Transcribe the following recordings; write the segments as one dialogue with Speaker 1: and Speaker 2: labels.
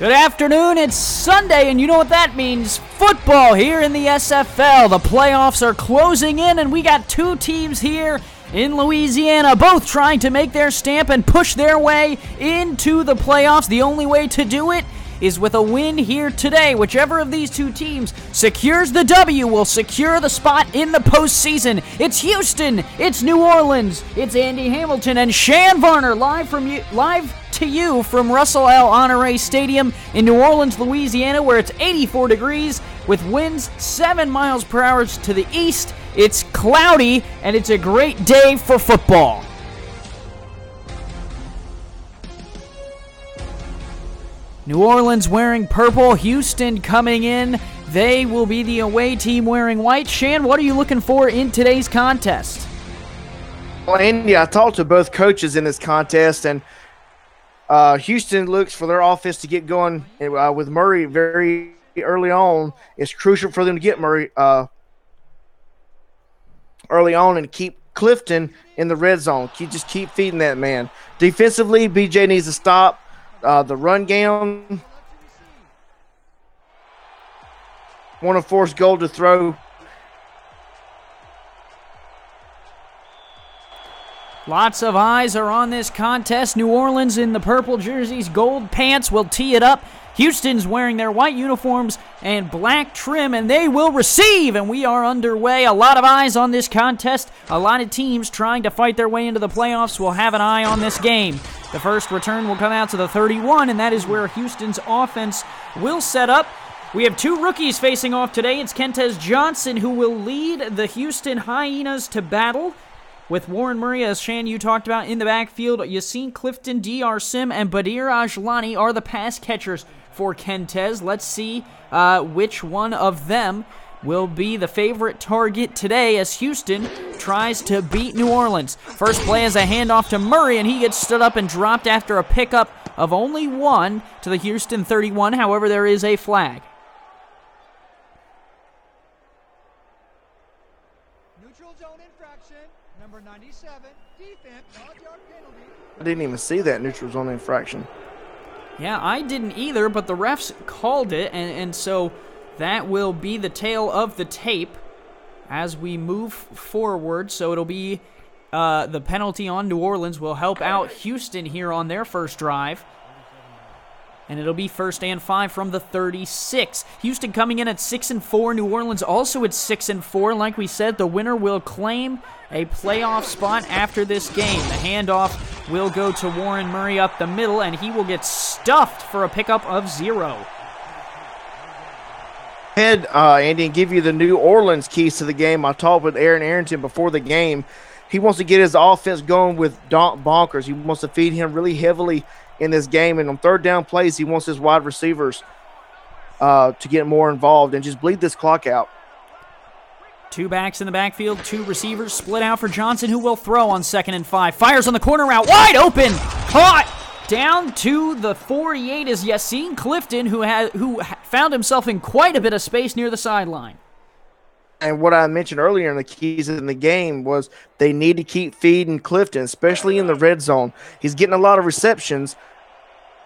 Speaker 1: Good afternoon, it's Sunday, and you know what that means. Football here in the SFL. The playoffs are closing in, and we got two teams here in Louisiana, both trying to make their stamp and push their way into the playoffs. The only way to do it is with a win here today. Whichever of these two teams secures the W will secure the spot in the postseason. It's Houston, it's New Orleans, it's Andy Hamilton and Shann Varner live to you from Russell L. Honore Stadium in New Orleans, Louisiana, where it's 84 degrees with winds 7 miles per hour to the east. It's cloudy, and it's a great day for football. New Orleans wearing purple, Houston coming in. They will be the away team wearing white. Shann, what are you looking for in today's contest?
Speaker 2: Well, Andy, I talked to both coaches in this contest, and Houston looks for their offense to get going with Murray very early on. It's crucial for them to get Murray early on and keep Clifton in the red zone. Just keep feeding that man. Defensively, BJ needs to stop the run game. Want to force Gold to throw.
Speaker 1: Lots of eyes are on this contest. New Orleans in the purple jerseys, gold pants will tee it up. Houston's wearing their white uniforms and black trim, and they will receive, and we are underway. A lot of eyes on this contest. A lot of teams trying to fight their way into the playoffs will have an eye on this game. The first return will come out to the 31, and that is where Houston's offense will set up. We have two rookies facing off today. It's Kentez Johnson, who will lead the Houston Hyenas to battle with Warren Murray, as Shann, you talked about, in the backfield. Yassine Clifton, D.R. Sim, and Badir Ajlani are the pass catchers for Kentez. Let's see which one of them will be the favorite target today as Houston tries to beat New Orleans. First play is a handoff to Murray, and he gets stood up and dropped after a pickup of only one to the Houston 31. However, there is a flag.
Speaker 3: Neutral zone infraction, number 97, defense, 5-yard penalty.
Speaker 2: I didn't even see that neutral zone infraction.
Speaker 1: Yeah, I didn't either, but the refs called it, and so that will be the tail of the tape as we move forward. So it'll be the penalty on New Orleans will help out Houston here on their first drive. And it'll be 1st and 5 from the 36. Houston coming in at 6-4. New Orleans also at 6-4. Like we said, the winner will claim a playoff spot after this game. The handoff will go to Warren Murray up the middle, and he will get stuffed for a pickup of 0.
Speaker 2: Head, Andy, and give you the New Orleans keys to the game. I talked with Aaron Arrington before the game. He wants to get his offense going with bonkers. He wants to feed him really heavily in this game, and on third down plays, he wants his wide receivers to get more involved and just bleed this clock out.
Speaker 1: Two backs in the backfield, two receivers split out for Johnson, who will throw on 2nd and 5. Fires on the corner route, wide open, caught down to the 48 is Yassine Clifton, who found himself in quite a bit of space near the sideline.
Speaker 2: And what I mentioned earlier in the keys in the game was they need to keep feeding Clifton, especially in the red zone. He's getting a lot of receptions,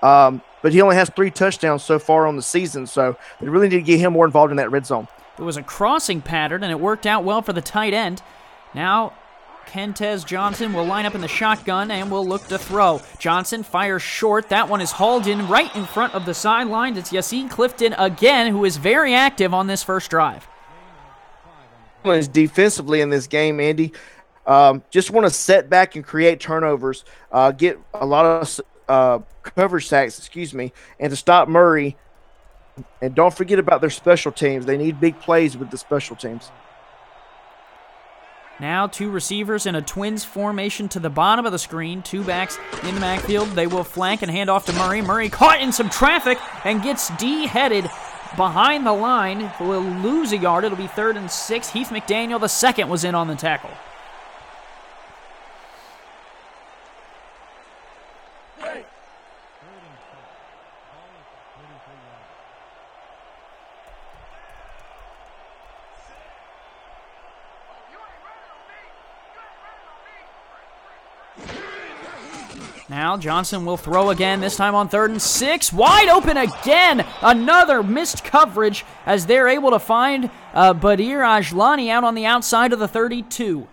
Speaker 2: but he only has 3 touchdowns so far on the season, so they really need to get him more involved in that red zone.
Speaker 1: It was a crossing pattern, and it worked out well for the tight end. Now Kentez Johnson will line up in the shotgun and will look to throw. Johnson fires short. That one is hauled in right in front of the sideline. It's Yassine Clifton again, who is very active on this first drive.
Speaker 2: Defensively in this game, Andy, just want to set back and create turnovers, get a lot of coverage sacks, and to stop Murray. And don't forget about their special teams. They need big plays with the special teams.
Speaker 1: Now two receivers in a twins formation to the bottom of the screen. Two backs in the backfield. They will flank and hand off to Murray. Murray caught in some traffic and gets D-headed behind the line. Will lose a yard. It'll be 3rd and 6. Heath McDaniel, the second, was in on the tackle. Now Johnson will throw again, this time on 3rd and 6. Wide open again. Another missed coverage as they're able to find Badir Ajlani out on the outside of the 32.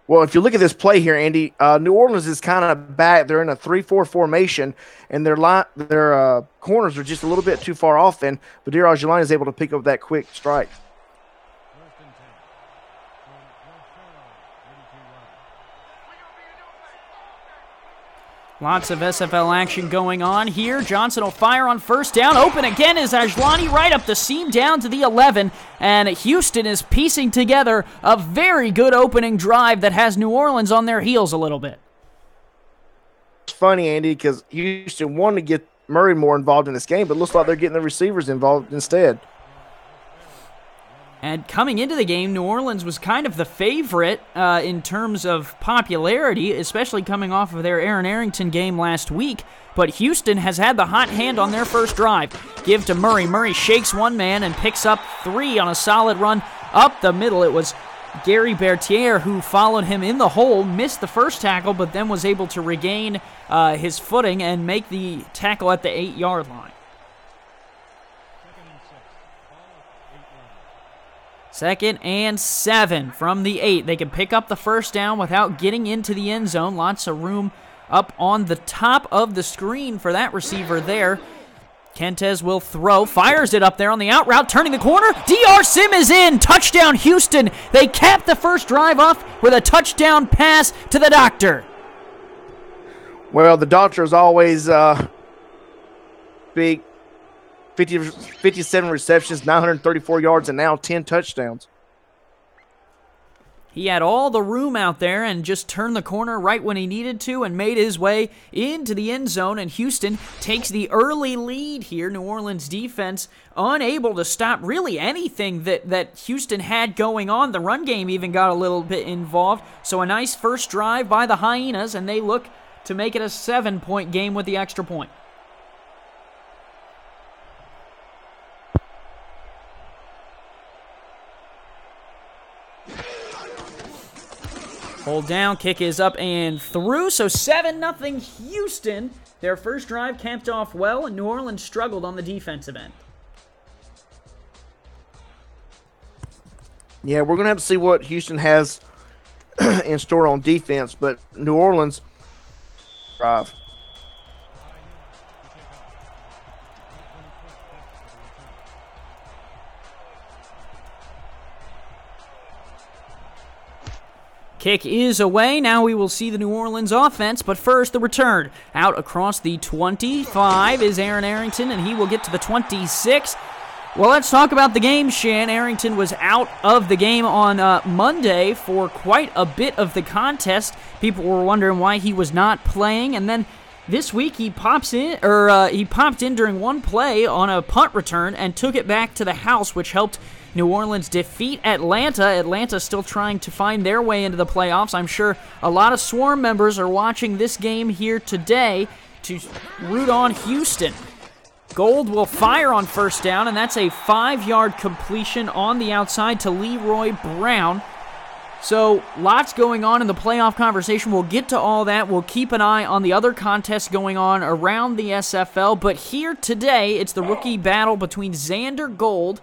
Speaker 2: Well, if you look at this play here, Andy, New Orleans is kind of back. They're in a 3-4 formation, and their corners are just a little bit too far off, and Badir Ajlani is able to pick up that quick strike.
Speaker 1: Lots of SFL action going on here. Johnson will fire on 1st down. Open again is Ajlani right up the seam down to the 11. And Houston is piecing together a very good opening drive that has New Orleans on their heels a little bit.
Speaker 2: It's funny, Andy, because Houston wanted to get Murray more involved in this game, but it looks like they're getting the receivers involved instead.
Speaker 1: And coming into the game, New Orleans was kind of the favorite in terms of popularity, especially coming off of their Aaron Arrington game last week. But Houston has had the hot hand on their first drive. Give to Murray. Murray shakes one man and picks up 3 on a solid run up the middle. It was Gary Bertier who followed him in the hole, missed the first tackle, but then was able to regain his footing and make the tackle at the 8-yard line. 2nd and 7 from the 8. They can pick up the 1st down without getting into the end zone. Lots of room up on the top of the screen for that receiver there. Kentez will throw, fires it up there on the out route, turning the corner. D.R. Sim is in. Touchdown, Houston. They cap the first drive off with a touchdown pass to the doctor.
Speaker 2: Well, the doctor is always big. 57 receptions, 934 yards, and now 10 touchdowns.
Speaker 1: He had all the room out there and just turned the corner right when he needed to and made his way into the end zone, and Houston takes the early lead here. New Orleans defense unable to stop really anything that Houston had going on. The run game even got a little bit involved. So a nice first drive by the Hyenas, and they look to make it a 7-point game with the extra point. Hold down, kick is up and through, so 7-0 Houston. Their first drive capped off well, and New Orleans struggled on the defensive end.
Speaker 2: Yeah, we're going to have to see what Houston has in store on defense, but New Orleans drive.
Speaker 1: Kick is away. Now we will see the New Orleans offense, but first the return. Out across the 25 is Aaron Arrington, and he will get to the 26. Well, let's talk about the game, Shann. Arrington was out of the game on Monday for quite a bit of the contest. People were wondering why he was not playing, and then this week he popped in during one play on a punt return and took it back to the house, which helped New Orleans defeat Atlanta. Atlanta still trying to find their way into the playoffs. I'm sure a lot of Swarm members are watching this game here today to root on Houston. Gold will fire on first down, and that's a 5-yard completion on the outside to Leroy Brown. So lots going on in the playoff conversation. We'll get to all that. We'll keep an eye on the other contests going on around the SFL. But here today, it's the rookie battle between Xander Gold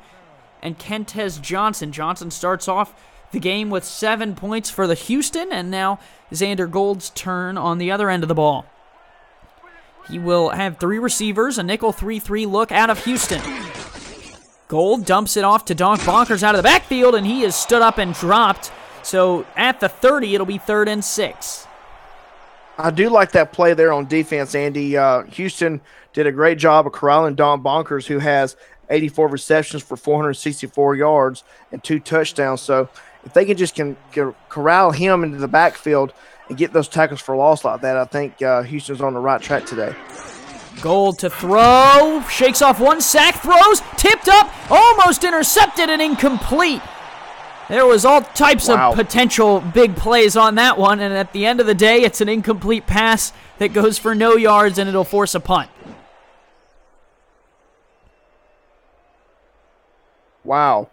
Speaker 1: and Kentez Johnson. Johnson starts off the game with 7 points for the Houston, and now Xander Gold's turn on the other end of the ball. He will have 3 receivers, a nickel 3-3 look out of Houston. Gold dumps it off to Donk Bonkers out of the backfield, and he is stood up and dropped. So at the 30, it'll be 3rd and 6.
Speaker 2: I do like that play there on defense, Andy. Houston did a great job of corralling Don Bonkers, who has 84 receptions for 464 yards and 2 touchdowns. So if they can corral him into the backfield and get those tackles for loss like that, I think Houston's on the right track today.
Speaker 1: Gold to throw, shakes off one sack, throws, tipped up, almost intercepted and incomplete. There was all types of potential big plays on that one, and at the end of the day, it's an incomplete pass that goes for no yards, and it'll force a punt.
Speaker 2: Wow.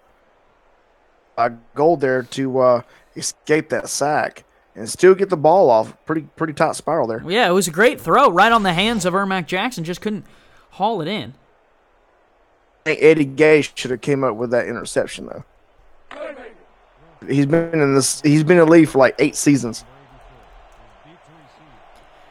Speaker 2: Gold there to escape that sack. and still get the ball off. Pretty tight spiral there.
Speaker 1: Yeah, it was a great throw right on the hands of Ermac Jackson. Just couldn't haul it in.
Speaker 2: I think Eddie Gay should have came up with that interception though. He's been in the league for like 8 seasons.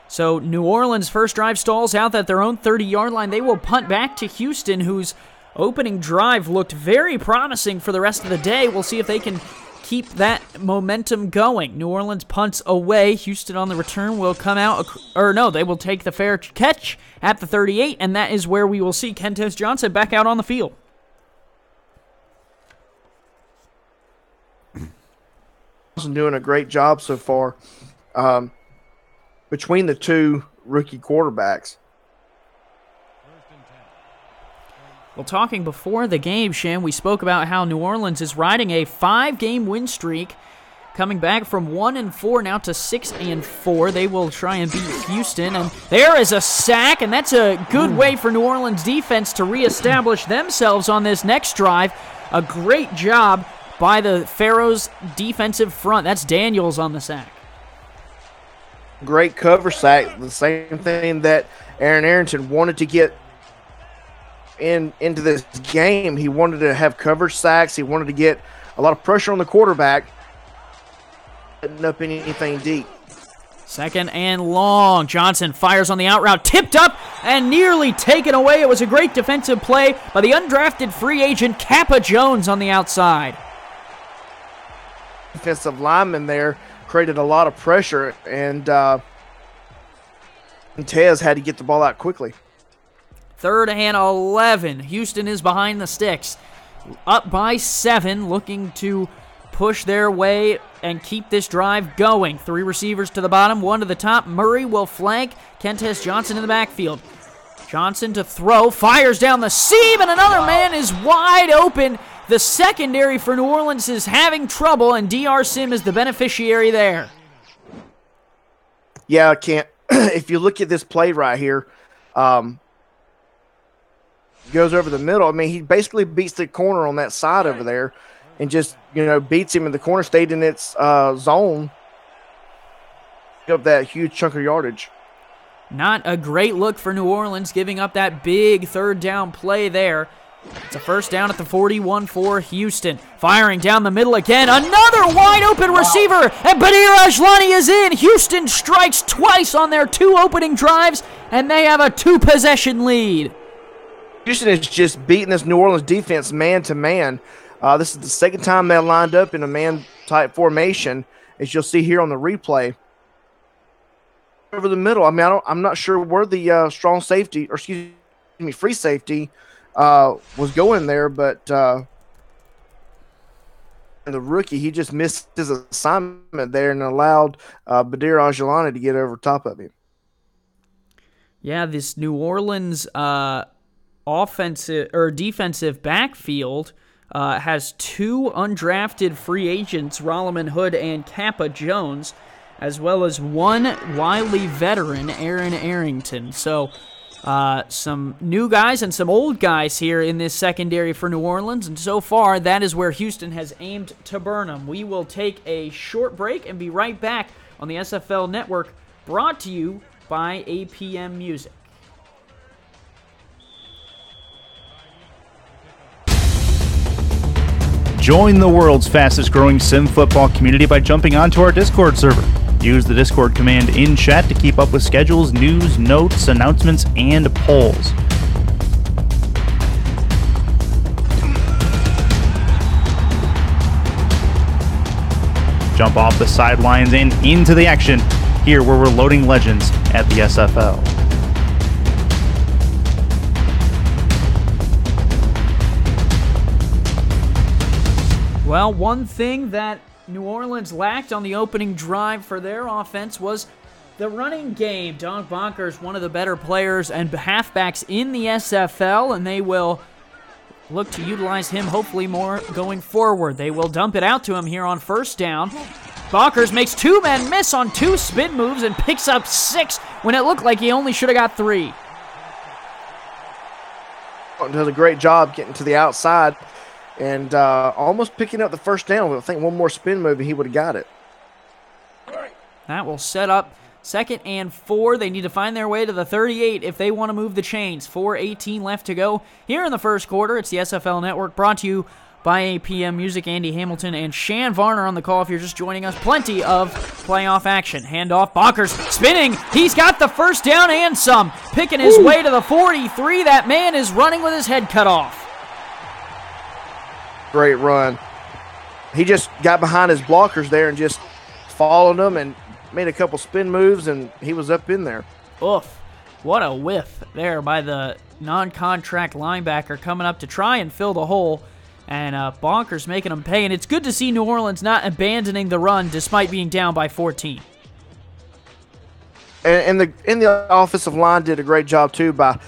Speaker 1: So New Orleans' first drive stalls out at their own 30-yard line. They will punt back to Houston, whose opening drive looked very promising for the rest of the day. We'll see if they can keep that momentum going. New Orleans punts away. Houston on the return will come out, they will take the fair catch at the 38, and that is where we will see Kentes Johnson back out on the field.
Speaker 2: Doing a great job so far between the two rookie quarterbacks.
Speaker 1: Well, talking before the game, Shann, we spoke about how New Orleans is riding a 5-game win streak, coming back from 1-4 now to 6-4. They will try and beat Houston, and there is a sack, and that's a good way for New Orleans defense to reestablish themselves on this next drive. A great job by the Pharaohs defensive front. That's Daniels on the sack.
Speaker 2: Great cover sack. The same thing that Aaron Arrington wanted to get into this game. He wanted to have coverage sacks. He wanted to get a lot of pressure on the quarterback, setting up anything deep.
Speaker 1: Second and long. Johnson fires on the out route, tipped up and nearly taken away. It was a great defensive play by the undrafted free agent Kappa Jones on the outside.
Speaker 2: Defensive lineman there created a lot of pressure, and Tez had to get the ball out quickly.
Speaker 1: 3rd and 11. Houston is behind the sticks. Up by 7, looking to push their way and keep this drive going. 3 receivers to the bottom, 1 to the top. Murray will flank Kentes Johnson in the backfield. Johnson to throw, fires down the seam, and another man is wide open. The secondary for New Orleans is having trouble, and D.R. Sim is the beneficiary there.
Speaker 2: Yeah, I can't. If you look at this play right here, goes over the middle. I mean, he basically beats the corner on that side over there and just, beats him in the corner, stayed in its zone. Pick up that huge chunk of yardage.
Speaker 1: Not a great look for New Orleans, giving up that big 3rd down play there. It's a 1st down at the 41 for Houston. Firing down the middle again. Another wide open receiver. And Badir Ajlani is in. Houston strikes twice on their 2 opening drives, and they have a 2-possession lead.
Speaker 2: Houston is just beating this New Orleans defense man to man. This is the second time they lined up in a man-type formation, as you'll see here on the replay. Over the middle. I mean, I'm not sure where the strong safety, or free safety, was going there, but the rookie, he just missed his assignment there and allowed Badir Ajlani to get over top of him.
Speaker 1: Yeah, this New Orleans offensive or defensive backfield has 2 undrafted free agents, Rolliman Hood and Kappa Jones, as well as 1 wily veteran, Aaron Arrington. So some new guys and some old guys here in this secondary for New Orleans, and so far that is where Houston has aimed to burn them. We will take a short break and be right back on the SFL Network, brought to you by APM Music.
Speaker 4: Join the world's fastest growing sim football community by jumping onto our Discord server. Use the Discord command in chat to keep up with schedules, news, notes, announcements, and polls. Jump off the sidelines and into the action, here where we're loading legends at the SFL.
Speaker 1: Well, one thing that New Orleans lacked on the opening drive for their offense was the running game. Don Bonkers, one of the better players and halfbacks in the SFL, and they will look to utilize him hopefully more going forward. They will dump it out to him here on 1st down. Bonkers makes 2 men miss on 2 spin moves and picks up 6 when it looked like he only should have got 3.
Speaker 2: Does a great job getting to the outside and almost picking up the 1st down. I think 1 more spin move and he would have got it.
Speaker 1: That will set up 2nd and 4. They need to find their way to the 38 if they want to move the chains. 4:18 left to go here in the first quarter. It's the SFL Network brought to you by APM Music. Andy Hamilton and Shann Varner on the call if you're just joining us. Plenty of playoff action. Handoff, Bonkers spinning. He's got the first down and some. Picking his way to the 43. That man is running with his head cut off.
Speaker 2: Great run. He just got behind his blockers there and just followed them and made a couple spin moves, and he was up in there.
Speaker 1: Oof. What a whiff there by the non-contract linebacker coming up to try and fill the hole. And Bonkers making them pay. And it's good to see New Orleans not abandoning the run despite being down by 14.
Speaker 2: And the offensive line did a great job, too, by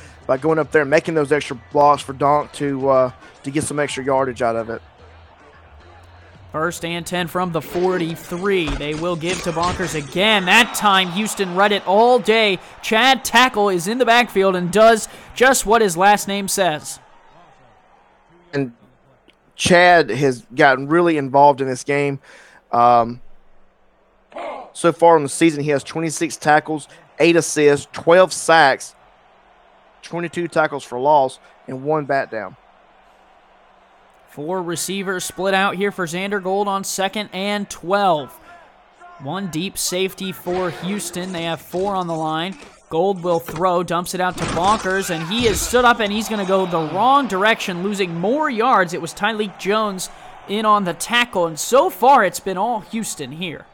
Speaker 2: going up there and making those extra blocks for Donk to get some extra yardage out of it.
Speaker 1: 1st and 10 from the 43. They will give to Bonkers again. That time, Houston read it all day. Chad Tackle is in the backfield and does just what his last name says.
Speaker 2: And Chad has gotten really involved in this game. So far in the season, he has 26 tackles, 8 assists, 12 sacks, 22 tackles for loss, and 1 bat down.
Speaker 1: 4 receivers split out here for Xander Gold on 2nd and 12. 1 deep safety for Houston. They have 4 on the line. Gold will throw, dumps it out to Bonkers, and he is stood up, and he's going to go the wrong direction, losing more yards. It was Tyleek Jones in on the tackle, and so far it's been all Houston here.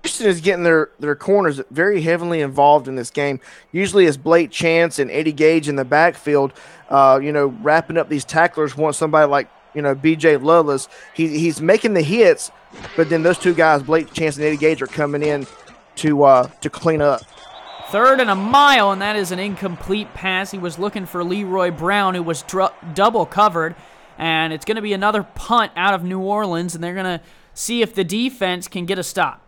Speaker 2: Houston is getting their corners very heavily involved in this game. Usually it's Blake Chance and Eddie Gage in the backfield, wrapping up these tacklers once somebody like, B.J. Loveless. He's making the hits, but then those two guys, Blake Chance and Eddie Gage, are coming in to clean up.
Speaker 1: 3rd and a mile, and that is an incomplete pass. He was looking for Leroy Brown, who was double covered, and it's going to be another punt out of New Orleans, and they're going to see if the defense can get a stop.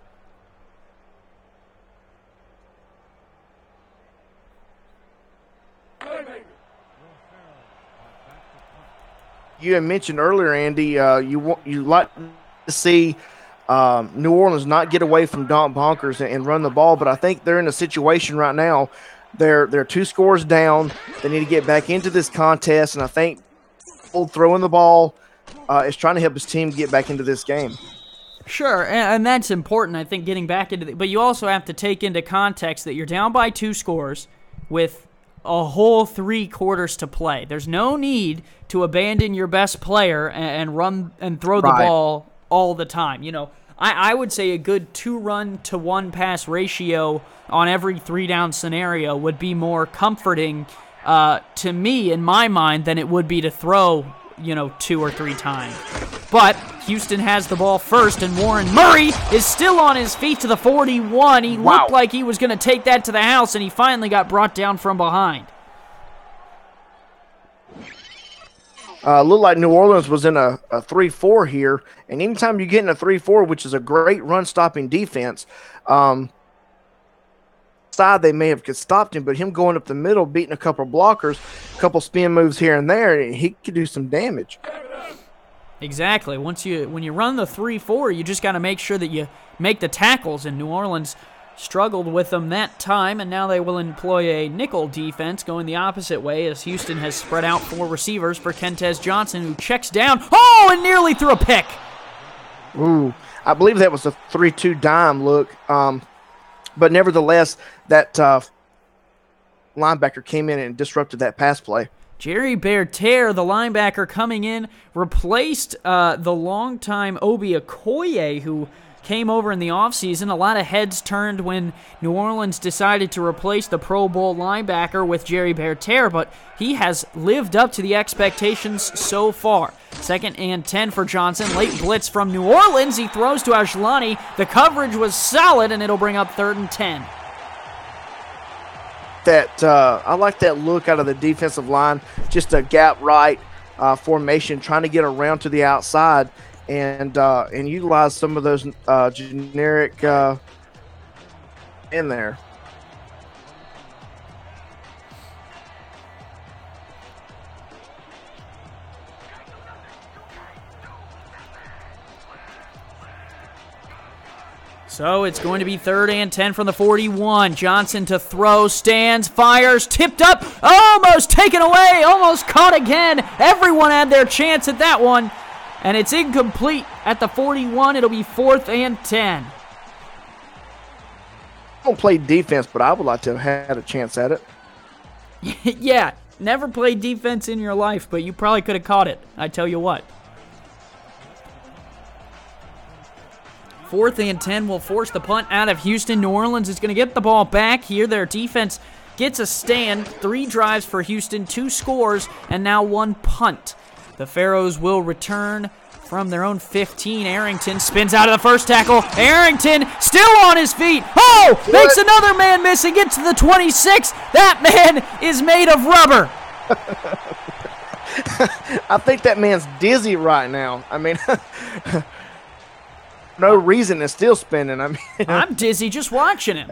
Speaker 2: You had mentioned earlier, Andy, you like to see New Orleans not get away from Don Bonkers and run the ball, but I think they're in a situation right now. They're 2 scores down. They need to get back into this contest, and I think throwing the ball is trying to help his team get back into this game.
Speaker 1: Sure, and that's important, I think, getting back into but you also have to take into context that you're down by 2 scores with a whole 3 quarters to play. There's no need to abandon your best player and run and throw the ball all the time. I would say a good 2-run to 1-pass ratio on every 3-down scenario would be more comforting to me, in my mind, than it would be to throw, 2 or 3 times. But Houston has the ball first, and Warren Murray is still on his feet to the 41. He looked like he was going to take that to the house, and he finally got brought down from behind.
Speaker 2: Looked like New Orleans was in a 3-4 here, and anytime you get in a 3-4, which is a great run-stopping defense, side they may have stopped him, but him going up the middle, beating a couple blockers, a couple spin moves here and there, he could do some damage.
Speaker 1: Exactly. When you run the 3-4, you just got to make sure that you make the tackles, and New Orleans struggled with them that time, and now they will employ a nickel defense going the opposite way as Houston has spread out 4 receivers for Kentez Johnson, who checks down. Oh, and nearly threw a pick.
Speaker 2: Ooh, I believe that was a 3-2 dime look. But nevertheless, that linebacker came in and disrupted that pass play.
Speaker 1: Jerry Bertier, the linebacker coming in, replaced the longtime Obi Okoye, who came over in the offseason. A lot of heads turned when New Orleans decided to replace the Pro Bowl linebacker with Jerry Bertier, but he has lived up to the expectations so far. 2nd and 10 for Johnson. Late blitz from New Orleans. He throws to Ashlani. The coverage was solid, and it'll bring up 3rd and 10.
Speaker 2: I like that look out of the defensive line. Just a gap right formation, trying to get around to the outside and utilize some of those generic in there.
Speaker 1: So it's going to be 3rd and 10 from the 41. Johnson to throw, stands, fires, tipped up, almost taken away, almost caught again. Everyone had their chance at that one, and it's incomplete at the 41. It'll be 4th and 10.
Speaker 2: I don't play defense, but I would like to have had a chance at it.
Speaker 1: Yeah, never played defense in your life, but you probably could have caught it, I tell you what. 4th and 10 will force the punt out of Houston. New Orleans is going to get the ball back here. Their defense gets a stand. 3 drives for Houston, 2 scores, and now 1 punt. The Pharaohs will return from their own 15. Arrington spins out of the first tackle. Arrington still on his feet. Oh, makes another man miss and gets to the 26. That man is made of rubber.
Speaker 2: I think that man's dizzy right now. I mean, no reason is still spinning. I mean,
Speaker 1: I'm dizzy just watching him.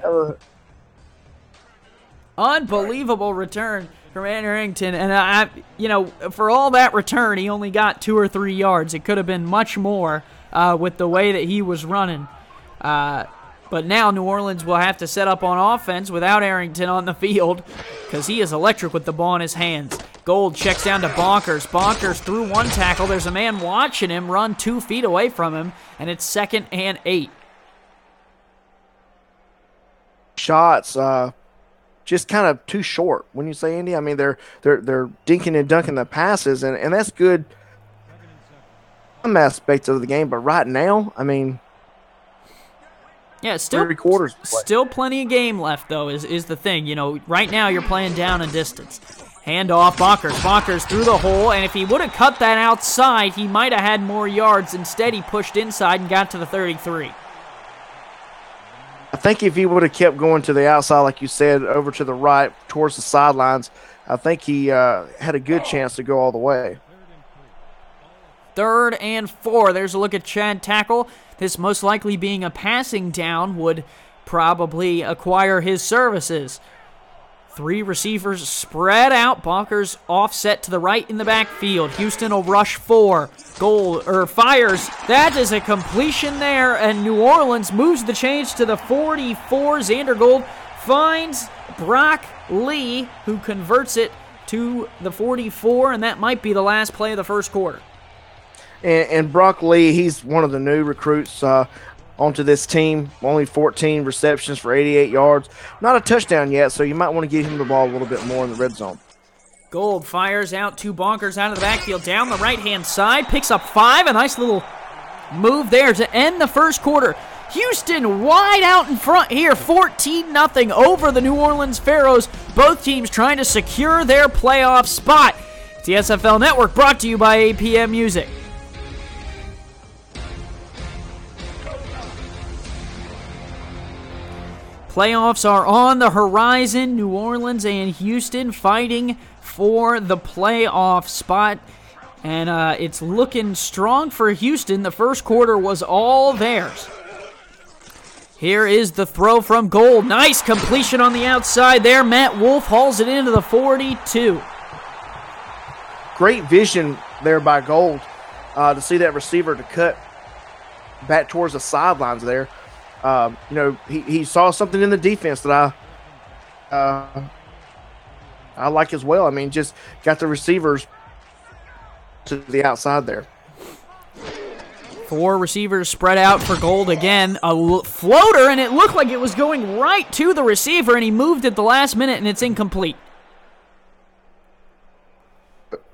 Speaker 1: Unbelievable return from Arrington, and for all that return, he only got 2 or 3 yards. It could have been much more with the way that he was running. But now New Orleans will have to set up on offense without Arrington on the field because he is electric with the ball in his hands. Gold checks down to Bonkers. Bonkers through 1 tackle. There's a man watching him run 2 feet away from him, and it's 2nd and 8.
Speaker 2: Shots, just kind of too short, wouldn't you say, Andy? I mean, they're dinking and dunking the passes, and that's good. Some aspects of the game, but right now, I mean,
Speaker 1: yeah, still
Speaker 2: 3 quarters.
Speaker 1: Still plenty of game left, though, is the thing. You know, right now you're playing down and distance. Handoff, Bonkers. Bonkers through the hole, and if he would have cut that outside, he might have had more yards. Instead, he pushed inside and got to the 33.
Speaker 2: I think if he would have kept going to the outside, like you said, over to the right, towards the sidelines, I think he had a good chance to go all the way.
Speaker 1: 3rd and 4. There's a look at Chad tackle. This most likely being a passing down would probably acquire his services. 3 receivers spread out. Bonkers offset to the right in the backfield. Houston will rush 4. Fires. That is a completion there, and New Orleans moves the change to the 44. Xander Gold finds Brock Lee, who converts it to the 44, and that might be the last play of the first quarter.
Speaker 2: And Brock Lee, he's one of the new recruits onto this team. Only 14 receptions for 88 yards. Not a touchdown yet, so you might want to give him the ball a little bit more in the red zone.
Speaker 1: Gold fires out 2 Bonkers out of the backfield down the right-hand side. Picks up 5. A nice little move there to end the first quarter. Houston wide out in front here, 14-0 over the New Orleans Pharaohs. Both teams trying to secure their playoff spot. It's the SFL Network brought to you by APM Music. Playoffs are on the horizon. New Orleans and Houston fighting for the playoff spot. And it's looking strong for Houston. The first quarter was all theirs. Here is the throw from Gold. Nice completion on the outside there. Matt Wolf hauls it into the 42.
Speaker 2: Great vision there by Gold to see that receiver to cut back towards the sidelines there. He saw something in the defense that I like as well. I mean, just got the receivers to the outside there.
Speaker 1: 4 receivers spread out for Gold again. A floater, and it looked like it was going right to the receiver, and he moved at the last minute, and it's incomplete.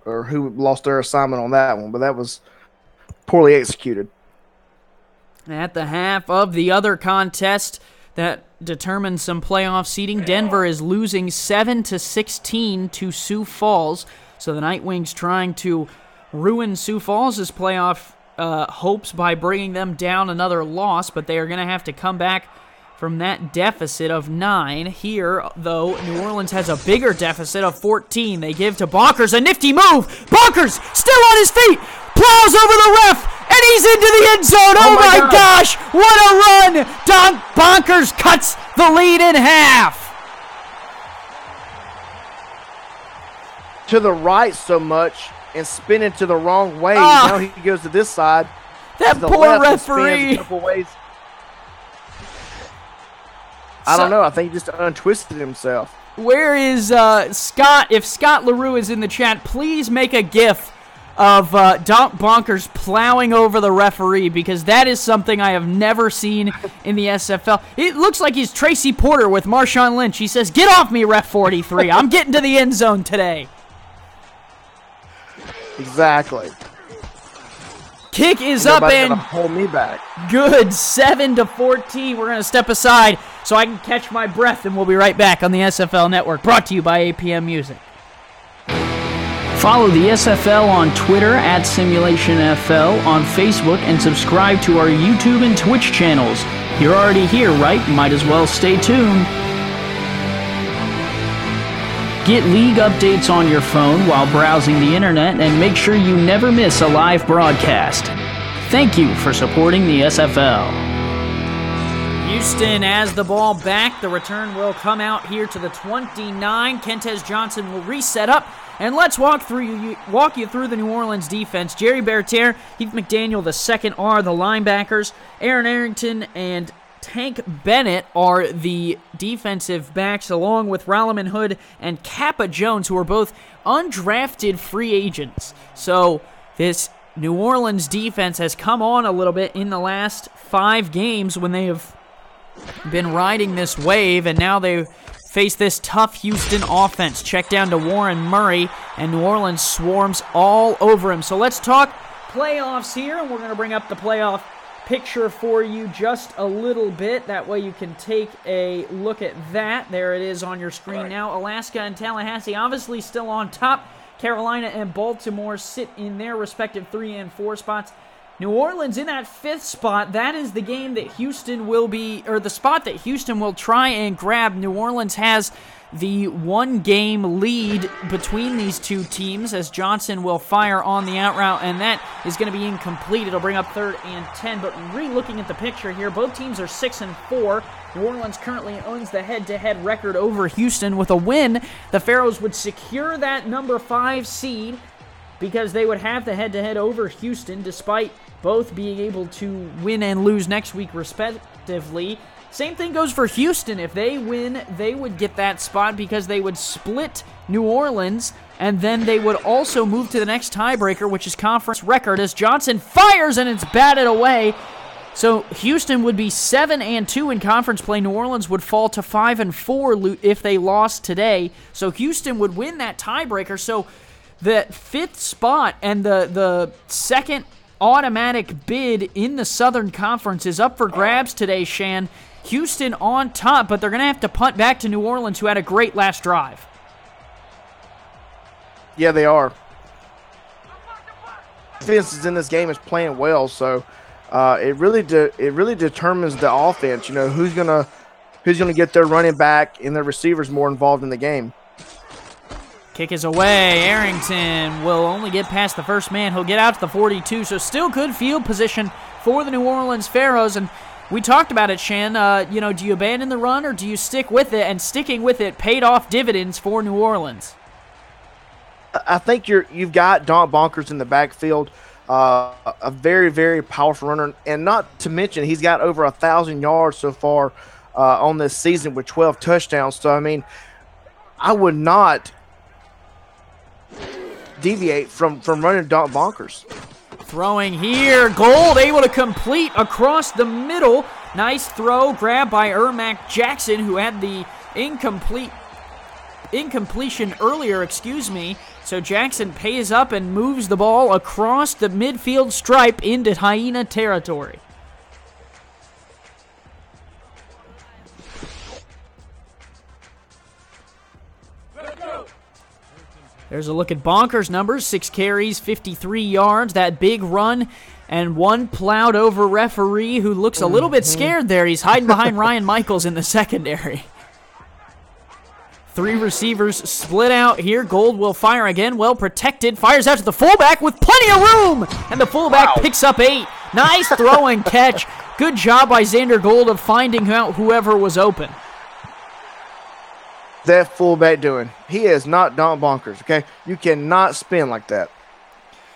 Speaker 2: Or who lost their assignment on that one, but that was poorly executed.
Speaker 1: At the half of the other contest that determines some playoff seeding, Denver is losing 7-16 to Sioux Falls. So the Nightwings trying to ruin Sioux Falls' playoff hopes by bringing them down another loss, but they are going to have to come back from that deficit of 9. Here, though, New Orleans has a bigger deficit of 14. They give to Bonkers a nifty move. Bonkers still on his feet, plows over the ref, and he's into the end zone. Oh my gosh, what a run! Bonkers cuts the lead in half.
Speaker 2: To the right so much and spinning to the wrong way. Now he goes to this side.
Speaker 1: That poor referee.
Speaker 2: I don't know. I think he just untwisted himself.
Speaker 1: Where is Scott? If Scott LaRue is in the chat, please make a GIF of Donk Bonkers plowing over the referee, because that is something I have never seen in the SFL. It looks like he's Tracy Porter with Marshawn Lynch. He says, "Get off me, Ref 43. I'm getting to the end zone today."
Speaker 2: Exactly.
Speaker 1: Kick is up and
Speaker 2: hold me back.
Speaker 1: Good, 7-14. We're going to step aside so I can catch my breath, and we'll be right back on the SFL Network, brought to you by APM Music. Follow the SFL on Twitter at SimulationFL, on Facebook, and subscribe to our YouTube and Twitch channels. You're already here, right? Might as well stay tuned. Get league updates on your phone while browsing the internet, and make sure you never miss a live broadcast. Thank you for supporting the SFL. Houston has the ball back. The return will come out here to the 29. Kentez Johnson will reset up. And let's walk you through the New Orleans defense. Jerry Bertier, Heath McDaniel, the second are the linebackers. Aaron Arrington and Tank Bennett are the defensive backs, along with Ralaman Hood and Kappa Jones, who are both undrafted free agents. So this New Orleans defense has come on a little bit in the last 5 games when they have been riding this wave, and now they face this tough Houston offense. Check down to Warren Murray, and New Orleans swarms all over him. So let's talk playoffs here, and we're going to bring up the playoff picture for you just a little bit. That way you can take a look at that. There it is on your screen now. Alaska and Tallahassee obviously still on top. Carolina and Baltimore sit in their respective 3 and 4 spots. New Orleans in that 5th spot. That is the game that Houston will be, or the spot that Houston will try and grab. New Orleans has the 1-game lead between these two teams, as Johnson will fire on the out route, and that is going to be incomplete. It'll bring up 3rd and 10. But re-looking at the picture here, both teams are 6 and 4. New Orleans currently owns the head-to-head record over Houston. With a win, the Pharaohs would secure that number 5 seed, because they would have the head-to-head over Houston, despite both being able to win and lose next week respectively. Same thing goes for Houston. If they win, they would get that spot, because they would split New Orleans, and then they would also move to the next tiebreaker, which is conference record, as Johnson fires and it's batted away. So Houston would be 7 and 2 in conference play. New Orleans would fall to 5 and 4 if they lost today. So Houston would win that tiebreaker. So the 5th spot and the second automatic bid in the Southern Conference is up for grabs today, Shann. Houston on top, but they're going to have to punt back to New Orleans, who had a great last drive.
Speaker 2: Yeah, they are. Defense in this game is playing well, so it really determines the offense. You know, who's gonna get their running back and their receivers more involved in the game.
Speaker 1: Kick is away. Arrington will only get past the first man. He'll get out to the 42, so still good field position for the New Orleans Pharaohs. And we talked about it, Shann. Do you abandon the run or do you stick with it? And sticking with it paid off dividends for New Orleans.
Speaker 2: I think you've got Donk Bonkers in the backfield, a very, very powerful runner, and not to mention he's got over 1,000 yards so far on this season with 12 touchdowns. So, I mean, I would not deviate from running Donk Bonkers.
Speaker 1: Throwing here, Gold able to complete across the middle. Nice throw, grabbed by Ermac Jackson, who had the incompletion earlier, So Jackson pays up and moves the ball across the midfield stripe into Hyena territory. There's a look at Bonkers' numbers. 6 carries, 53 yards. That big run and one plowed over referee who looks a little bit scared there. He's hiding behind Ryan Michaels in the secondary. 3 receivers split out here. Gold will fire again. Well protected. Fires out to the fullback with plenty of room. And the fullback picks up 8. Nice throw and catch. Good job by Xander Gold of finding out whoever was open.
Speaker 2: That fullback doing? He is not Donk Bonkers, okay? You cannot spin like that.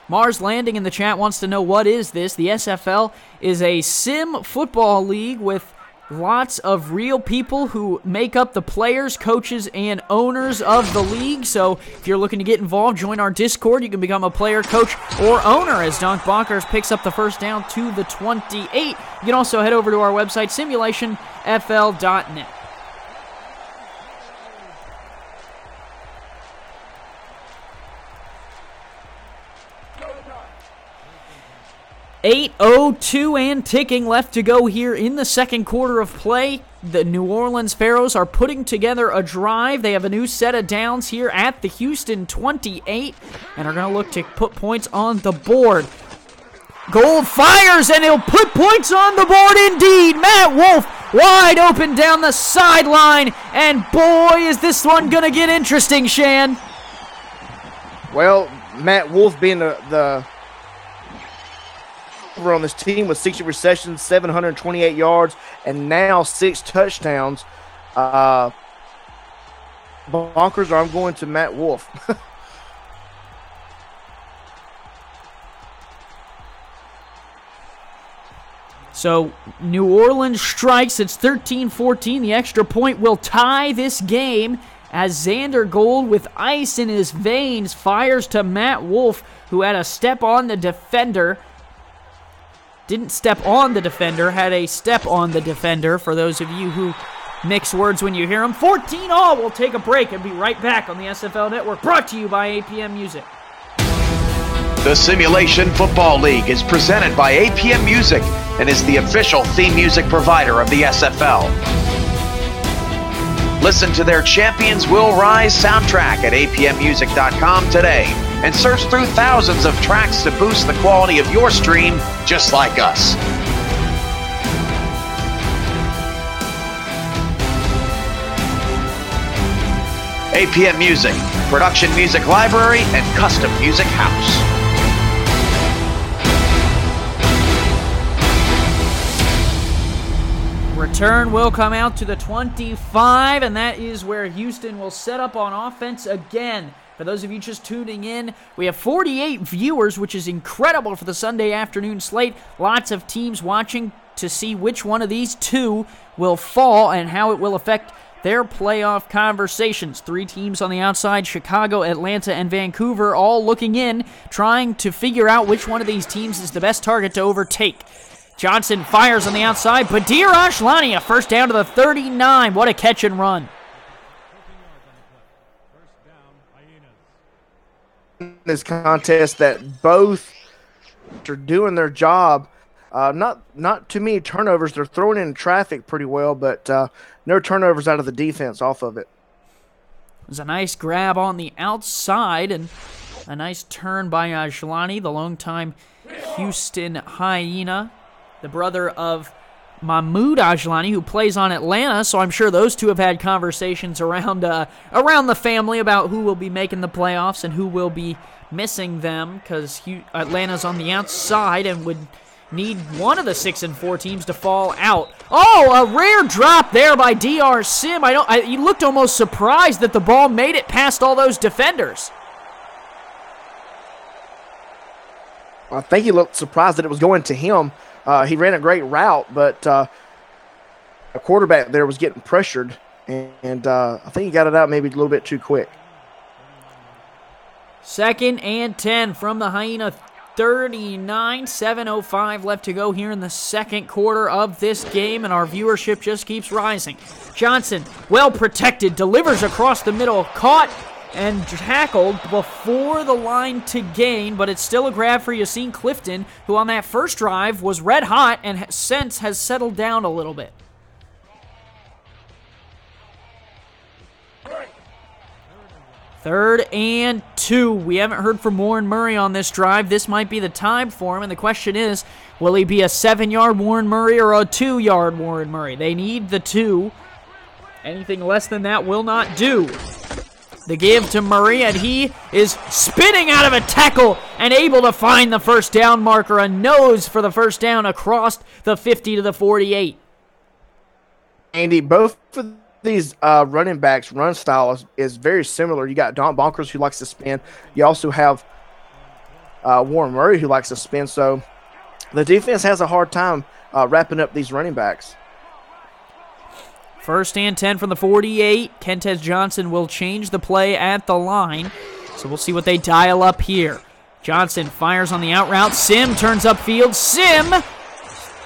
Speaker 1: Mars Landing in the chat wants to know, what is this? The SFL is a sim football league with Lots of real people who make up the players, coaches, and owners of the league. So if you're looking to get involved, join our Discord. You can become a player, coach, or owner as Donk Bonkers picks up the first down to the 28. You can also head over to our website, simulationfl.net. 8:02 and ticking left to go here in the second quarter of play. The New Orleans Pharaohs are putting together a drive. They have a new set of downs here at the Houston 28 and are going to look to put points on the board. Gold fires, and he'll put points on the board indeed. Matt Wolf wide open down the sideline, and boy, is this one going to get interesting, Shann.
Speaker 2: Well, Matt Wolf being the on this team with 60 receptions, 728 yards, and now 6 touchdowns. Bonkers, or I'm going to Matt Wolf.
Speaker 1: So New Orleans strikes. It's 13-14. The extra point will tie this game as Xander Gold, with ice in his veins, fires to Matt Wolf, who had a step on the defender. Didn't step on the defender, had a step on the defender, for those of you who mix words when you hear them. 14-all. We'll take a break and be right back on the SFL Network, brought to you by APM Music.
Speaker 5: The Simulation Football League is presented by APM Music and is the official theme music provider of the SFL. Listen to their Champions Will Rise soundtrack at apmmusic.com today and search through thousands of tracks to boost the quality of your stream just like us. APM Music, production music library and custom music house.
Speaker 1: Return will come out to the 25, and that is where Houston will set up on offense again. For those of you just tuning in, we have 48 viewers, which is incredible for the Sunday afternoon slate. Lots of teams watching to see which one of these two will fall and how it will affect their playoff conversations. 3 teams on the outside, Chicago, Atlanta, and Vancouver, all looking in, trying to figure out which one of these teams is the best target to overtake. Johnson fires on the outside. Badir Ashlani, a first down to the 39. What a catch and run.
Speaker 2: This contest that both are doing their job. Not too many turnovers. They're throwing in traffic pretty well, but no turnovers out of the defense off of it.
Speaker 1: There's a nice grab on the outside and a nice turn by Ashlani, the longtime Houston Hyena, the brother of Mahmoud Ajlani, who plays on Atlanta, so I'm sure those two have had conversations around the family about who will be making the playoffs and who will be missing them, because Atlanta's on the outside and would need one of the 6 and 4 teams to fall out. Oh, a rare drop there by DR Sim. He looked almost surprised that the ball made it past all those defenders.
Speaker 2: I think he looked surprised that it was going to him. He ran a great route, but a quarterback there was getting pressured, and I think he got it out maybe a little bit too quick.
Speaker 1: 2nd and 10 from the Hyena 39, 7:05 left to go here in the second quarter of this game, and our viewership just keeps rising. Johnson, well protected, delivers across the middle, caught and tackled before the line to gain, but it's still a grab for Yassine Clifton, who on that first drive was red hot and since has settled down a little bit. Third and 2. We haven't heard from Warren Murray on this drive. This might be the time for him, and the question is, will he be a 7-yard Warren Murray or a 2-yard Warren Murray? They need the 2. Anything less than that will not do. The give to Murray, and he is spinning out of a tackle and able to find the first down marker. A nose for the first down across the 50 to the 48.
Speaker 2: Andy, both of these running backs' run style is very similar. You got Donk Bonkers, who likes to spin. You also have Warren Murray, who likes to spin. So the defense has a hard time wrapping up these running backs.
Speaker 1: First and 10 from the 48. Kentez Johnson will change the play at the line. So we'll see what they dial up here. Johnson fires on the out route. Sim turns upfield. Sim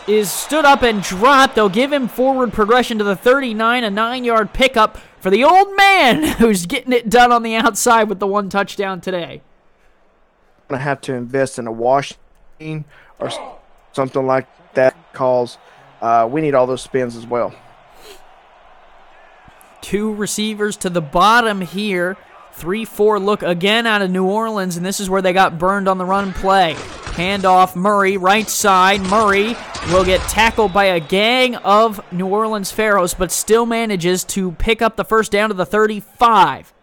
Speaker 1: is stood up and dropped. They'll give him forward progression to the 39, a 9-yard pickup for the old man who's getting it done on the outside with the 1 touchdown today.
Speaker 2: I'm going to have to invest in a wash machine or something like that because we need all those spins as well.
Speaker 1: 2 receivers to the bottom here. 3-4 look again out of New Orleans, and this is where they got burned on the run play. Handoff, Murray, right side. Murray will get tackled by a gang of New Orleans Pharaohs, but still manages to pick up the first down to the 35.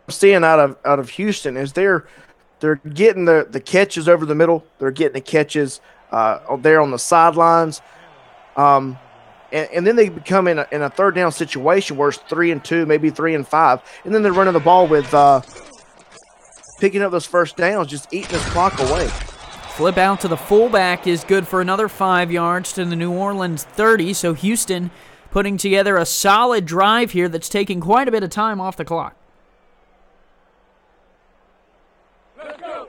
Speaker 2: I'm seeing out of Houston is they're getting the catches over the middle. They're getting the catches there on the sidelines. And then they become in a third down situation where it's 3-2, maybe 3-5, and then they're running the ball with picking up those first downs, just eating this clock away.
Speaker 1: Flip out to the fullback is good for another 5 yards to the New Orleans 30, so Houston putting together a solid drive here that's taking quite a bit of time off the clock.
Speaker 3: Let's go.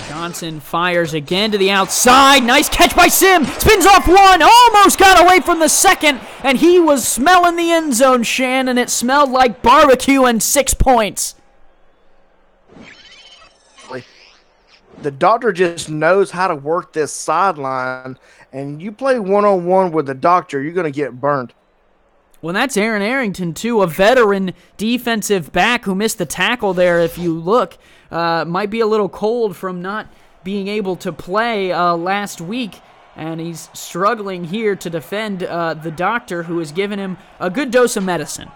Speaker 1: Johnson fires again to the outside. Nice catch by Sim. Spins off one. Almost got away from the second. And he was smelling the end zone, Shann, and it smelled like barbecue and 6 points.
Speaker 2: The doctor just knows how to work this sideline. And you play one-on-one with the doctor, you're going to get burned.
Speaker 1: Well, that's Aaron Arrington, too, a veteran defensive back who missed the tackle there, if you look. Might be a little cold from not being able to play last week, and he's struggling here to defend the doctor who has given him a good dose of medicine.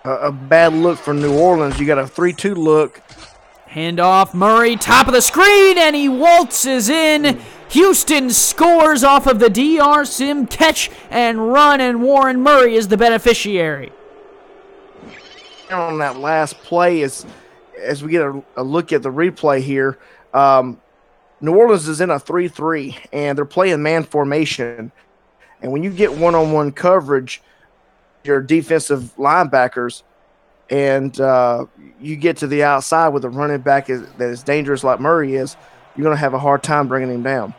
Speaker 2: A bad look for New Orleans. You got a 3-2 look.
Speaker 1: Handoff, Murray, top of the screen, and he waltzes in. Houston scores off of the DR Sim catch and run, and Warren Murray is the beneficiary.
Speaker 2: On that last play, as we get a look at the replay here, New Orleans is in a 3-3, and they're playing man formation. And when you get one-on-one coverage, your defensive linebackers, and you get to the outside with a running back that is dangerous like Murray is, you're going to have a hard time bringing him down.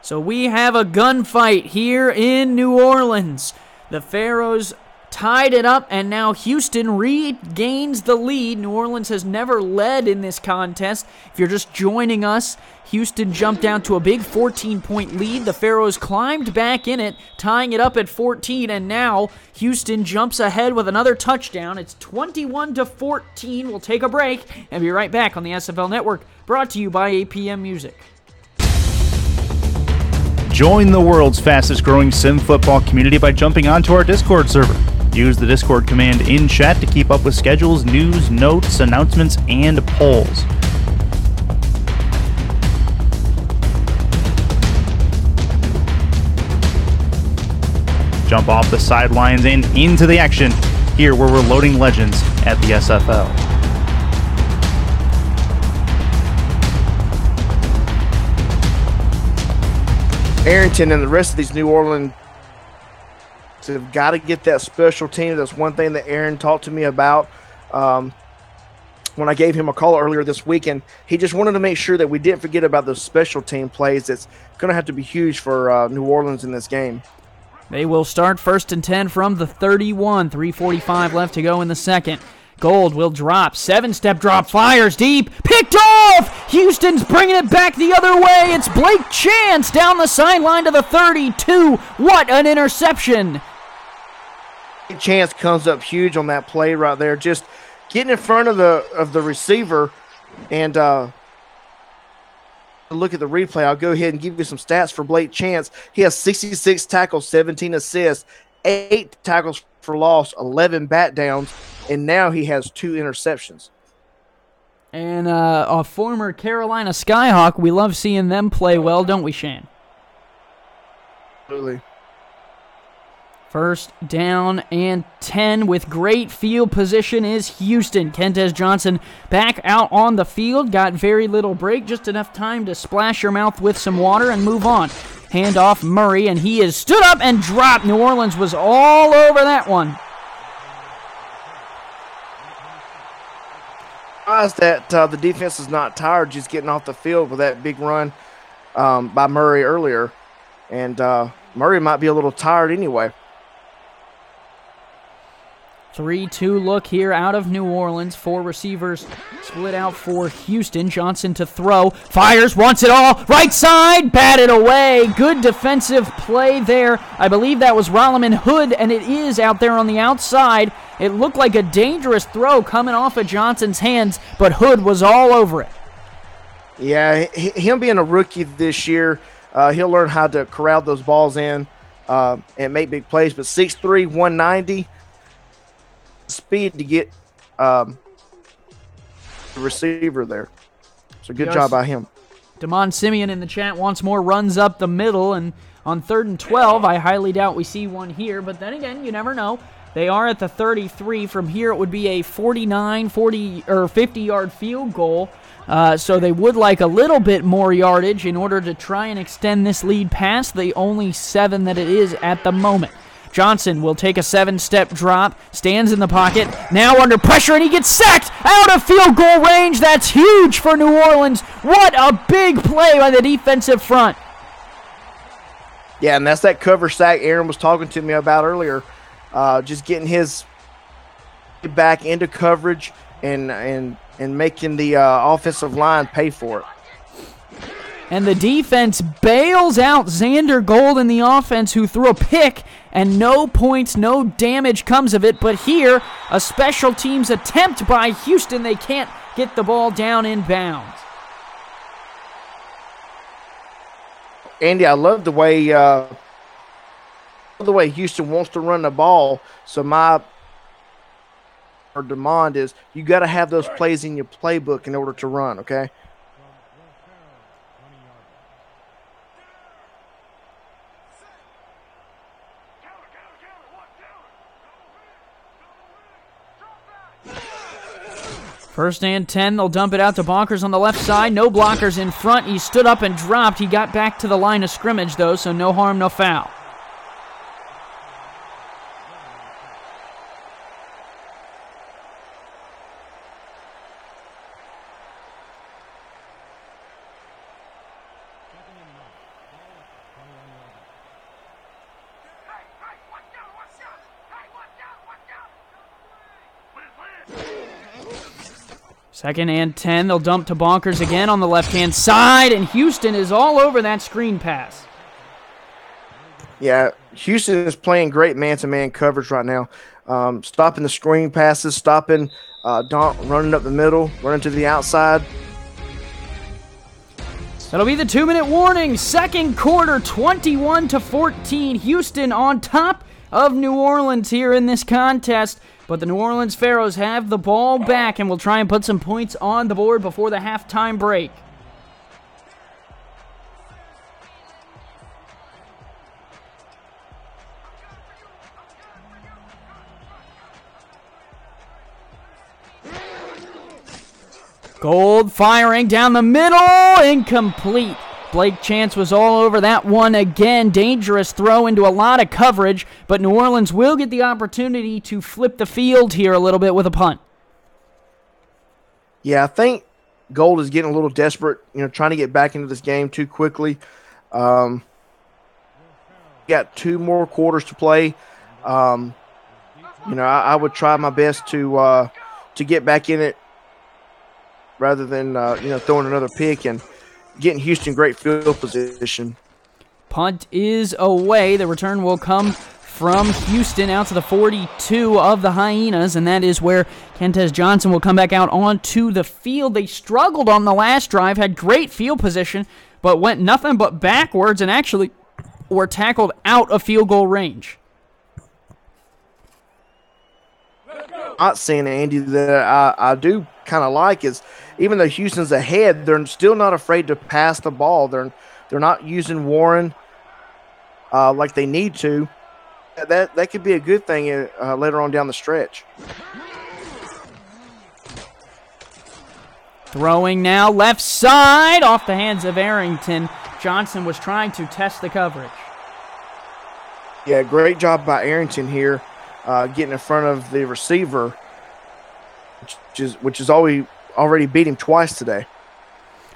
Speaker 1: So we have a gunfight here in New Orleans. The Pharaohs tied it up, and now Houston regains the lead. New Orleans has never led in this contest. If you're just joining us, Houston jumped down to a big 14-point lead. The Pharaohs climbed back in it, tying it up at 14, and now Houston jumps ahead with another touchdown. It's 21-14. We'll take a break and be right back on the SFL Network, brought to you by APM Music.
Speaker 4: Join the world's fastest growing sim football community by jumping onto our Discord server. Use the Discord command in chat to keep up with schedules, news, notes, announcements, and polls. Jump off the sidelines and into the action, here where we're loading legends at the SFL.
Speaker 2: Arrington and the rest of these New Orleans have got to get that special team. That's one thing that Aaron talked to me about when I gave him a call earlier this week, and he just wanted to make sure that we didn't forget about those special team plays. That's going to have to be huge for New Orleans in this game.
Speaker 1: They will start 1st and 10 from the 31. 3:45 left to go in the second. Gold will drop. 7-step drop. Fires deep. Picked off! Houston's bringing it back the other way. It's Blake Chance down the sideline to the 32. What an interception.
Speaker 2: Chance comes up huge on that play right there. Just getting in front of the receiver and look at the replay. I'll go ahead and give you some stats for Blake Chance. He has 66 tackles, 17 assists, 8 tackles for loss, 11 bat downs, and now he has 2 interceptions.
Speaker 1: And a former Carolina Skyhawk, we love seeing them play well, don't we, Shann?
Speaker 2: Absolutely.
Speaker 1: First down and 10 with great field position is Houston. Kentez Johnson back out on the field. Got very little break, just enough time to splash your mouth with some water and move on. Handoff Murray, and he is stood up and dropped. New Orleans was all over that one.
Speaker 2: That the defense is not tired just getting off the field with that big run by Murray earlier. And Murray might be a little tired anyway.
Speaker 1: 3-2 look here out of New Orleans. 4 receivers split out for Houston. Johnson to throw. Fires, wants it all. Right side, batted away. Good defensive play there. I believe that was Rolliman Hood, and it is out there on the outside. It looked like a dangerous throw coming off of Johnson's hands, but Hood was all over it.
Speaker 2: Yeah, him being a rookie this year, he'll learn how to corral those balls in and make big plays. But 6'3", 190, speed to get the receiver there. So good job by him.
Speaker 1: Damon Simeon in the chat wants more runs up the middle, and on 3rd and 12, I highly doubt we see one here, but then again, you never know. They are at the 33. From here, it would be a 49, 40, or 50-yard field goal. So they would like a little bit more yardage in order to try and extend this lead past the only 7 that it is at the moment. Johnson will take a 7-step drop, stands in the pocket, now under pressure, and he gets sacked out of field goal range. That's huge for New Orleans. What a big play by the defensive front.
Speaker 2: Yeah, and that's that cover sack Aaron was talking to me about earlier. Just getting his back into coverage and making the offensive line pay for it.
Speaker 1: And the defense bails out Xander Gold in the offense, who threw a pick, and no points, no damage comes of it. But here, a special teams attempt by Houston. They can't get the ball down in bounds.
Speaker 2: Andy, I love the way Houston wants to run the ball. So my demand is you got to have those plays in your playbook in order to run, okay?
Speaker 1: First and 10, they'll dump it out to Bonkers on the left side. No blockers in front. He stood up and dropped. He got back to the line of scrimmage, though, so no harm, no foul. Second and 10, they'll dump to Bonkers again on the left-hand side, and Houston is all over that screen pass.
Speaker 2: Yeah, Houston is playing great man-to-man coverage right now. Stopping the screen passes, stopping running up the middle, running to the outside.
Speaker 1: That'll be the 2-minute warning. Second quarter, 21-14. Houston on top of New Orleans here in this contest. But the New Orleans Pharaohs have the ball back and will try and put some points on the board before the halftime break. Gold firing down the middle, incomplete. Blake Chance was all over that one again. Dangerous throw into a lot of coverage, but New Orleans will get the opportunity to flip the field here a little bit with a punt.
Speaker 2: Yeah, I think Gold is getting a little desperate, trying to get back into this game too quickly. Got 2 more quarters to play. I would try my best to get back in it rather than throwing another pick and getting Houston great field position.
Speaker 1: Punt is away. The return will come from Houston out to the 42 of the Hyenas, and that is where Kentez Johnson will come back out onto the field. They struggled on the last drive, had great field position, but went nothing but backwards and actually were tackled out of field goal range.
Speaker 2: Not saying, Andy, that I do kind of like is even though Houston's ahead, they're still not afraid to pass the ball. They're not using Warren like they need to. that could be a good thing later on down the stretch.
Speaker 1: Throwing now, left side, off the hands of Arrington. Johnson was trying to test the coverage.
Speaker 2: Yeah, great job by Arrington here, getting in front of the receiver, which is already beat him twice today.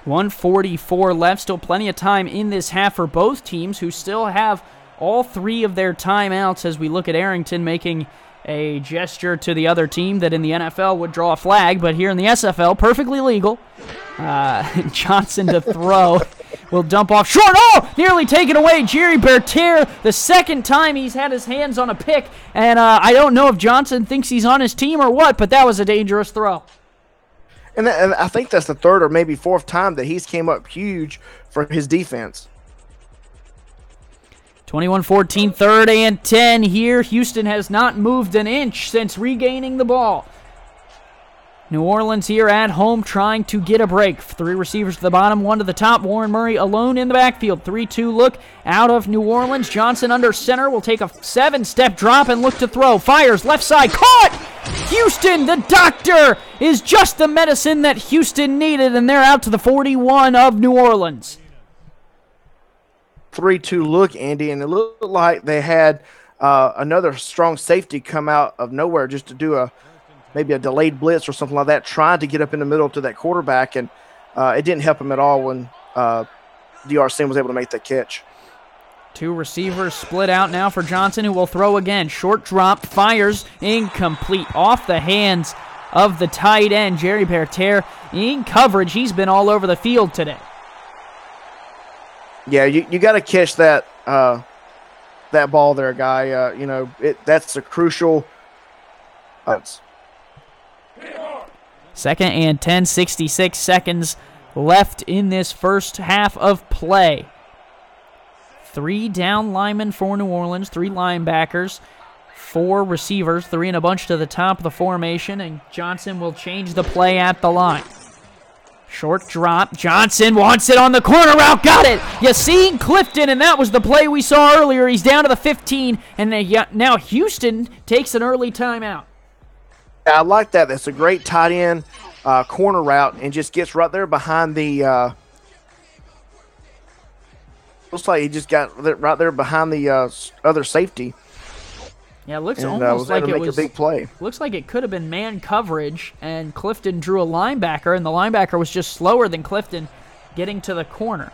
Speaker 1: 1:44 left, still plenty of time in this half for both teams, who still have all three of their timeouts, as we look at Arrington making a gesture to the other team that in the NFL would draw a flag, but here in the SFL, perfectly legal. Johnson to throw. Will dump off short. Oh, nearly taken away. Jerry Bertier, the second time he's had his hands on a pick, and I don't know if Johnson thinks he's on his team or what, but that was a dangerous throw.
Speaker 2: And I think that's the third or maybe fourth time that he's came up huge for his defense.
Speaker 1: 21-14, 3rd and 10 here. Houston has not moved an inch since regaining the ball. New Orleans here at home trying to get a break. 3 receivers to the bottom, 1 to the top. Warren Murray alone in the backfield. 3-2 look out of New Orleans. Johnson under center will take a 7-step drop and look to throw. Fires left side. Caught! Houston, the doctor, is just the medicine that Houston needed, and they're out to the 41 of New Orleans.
Speaker 2: 3-2 look, Andy, and it looked like they had another strong safety come out of nowhere just to do maybe a delayed blitz or something like that, trying to get up in the middle to that quarterback, and it didn't help him at all when DRC was able to make that catch.
Speaker 1: 2 receivers split out now for Johnson, who will throw again. Short drop, fires, incomplete. Off the hands of the tight end, Jerry Bertier, in coverage. He's been all over the field today.
Speaker 2: Yeah, you got to catch that ball there, guy. That's a crucial.
Speaker 1: 2nd and 10, 66 seconds left in this first half of play. 3 down linemen for New Orleans, 3 linebackers, 4 receivers, 3 in a bunch to the top of the formation, and Johnson will change the play at the line. Short drop. Johnson wants it on the corner route. Got it. Yassine Clifton, and that was the play we saw earlier. He's down to the 15, and now Houston takes an early timeout.
Speaker 2: I like that. That's a great tight end corner route, and just gets right there behind the looks like he just got right there behind the other safety.
Speaker 1: Yeah, it looks
Speaker 2: and,
Speaker 1: almost like it
Speaker 2: was a big play.
Speaker 1: Looks like it could have been man coverage, and Clifton drew a linebacker, and the linebacker was just slower than Clifton getting to the corner.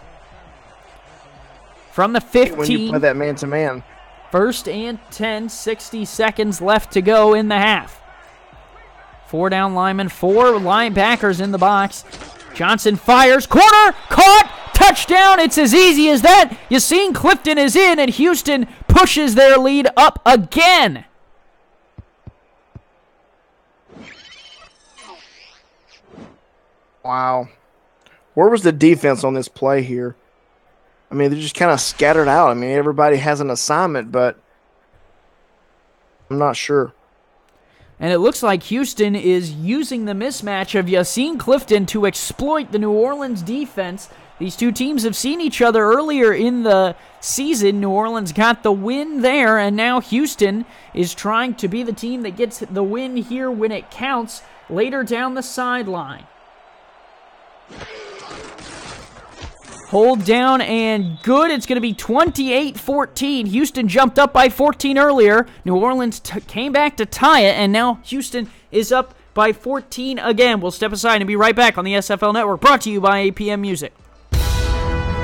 Speaker 1: From the 15,
Speaker 2: when you play that man-to-man.
Speaker 1: 1st and 10, 60 seconds left to go in the half. 4 down linemen, 4 linebackers in the box. Johnson fires, corner, caught, touchdown. It's as easy as that. Yassine Clifton is in, and Houston pushes their lead up again.
Speaker 2: Wow. Where was the defense on this play here? I mean, they're just kind of scattered out. I mean, everybody has an assignment, but I'm not sure.
Speaker 1: And it looks like Houston is using the mismatch of Yassine Clifton to exploit the New Orleans defense. These two teams have seen each other earlier in the season. New Orleans got the win there, and now Houston is trying to be the team that gets the win here when it counts later down the sideline. Hold down and good. It's going to be 28-14. Houston jumped up by 14 earlier. New Orleans came back to tie it, and now Houston is up by 14 again. We'll step aside and be right back on the SFL Network, brought to you by APM Music.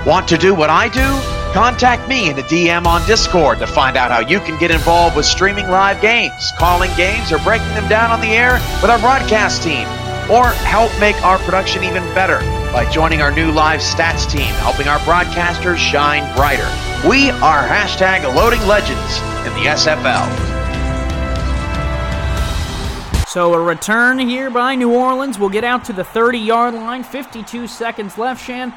Speaker 5: Want to do what I do? Contact me in a DM on Discord to find out how you can get involved with streaming live games, calling games, or breaking them down on the air with our broadcast team. Or help make our production even better by joining our new live stats team, helping our broadcasters shine brighter. We are #Loading Legends in the SFL.
Speaker 1: So a return here by New Orleans. We'll get out to the 30-yard line. 52 seconds left, Shann.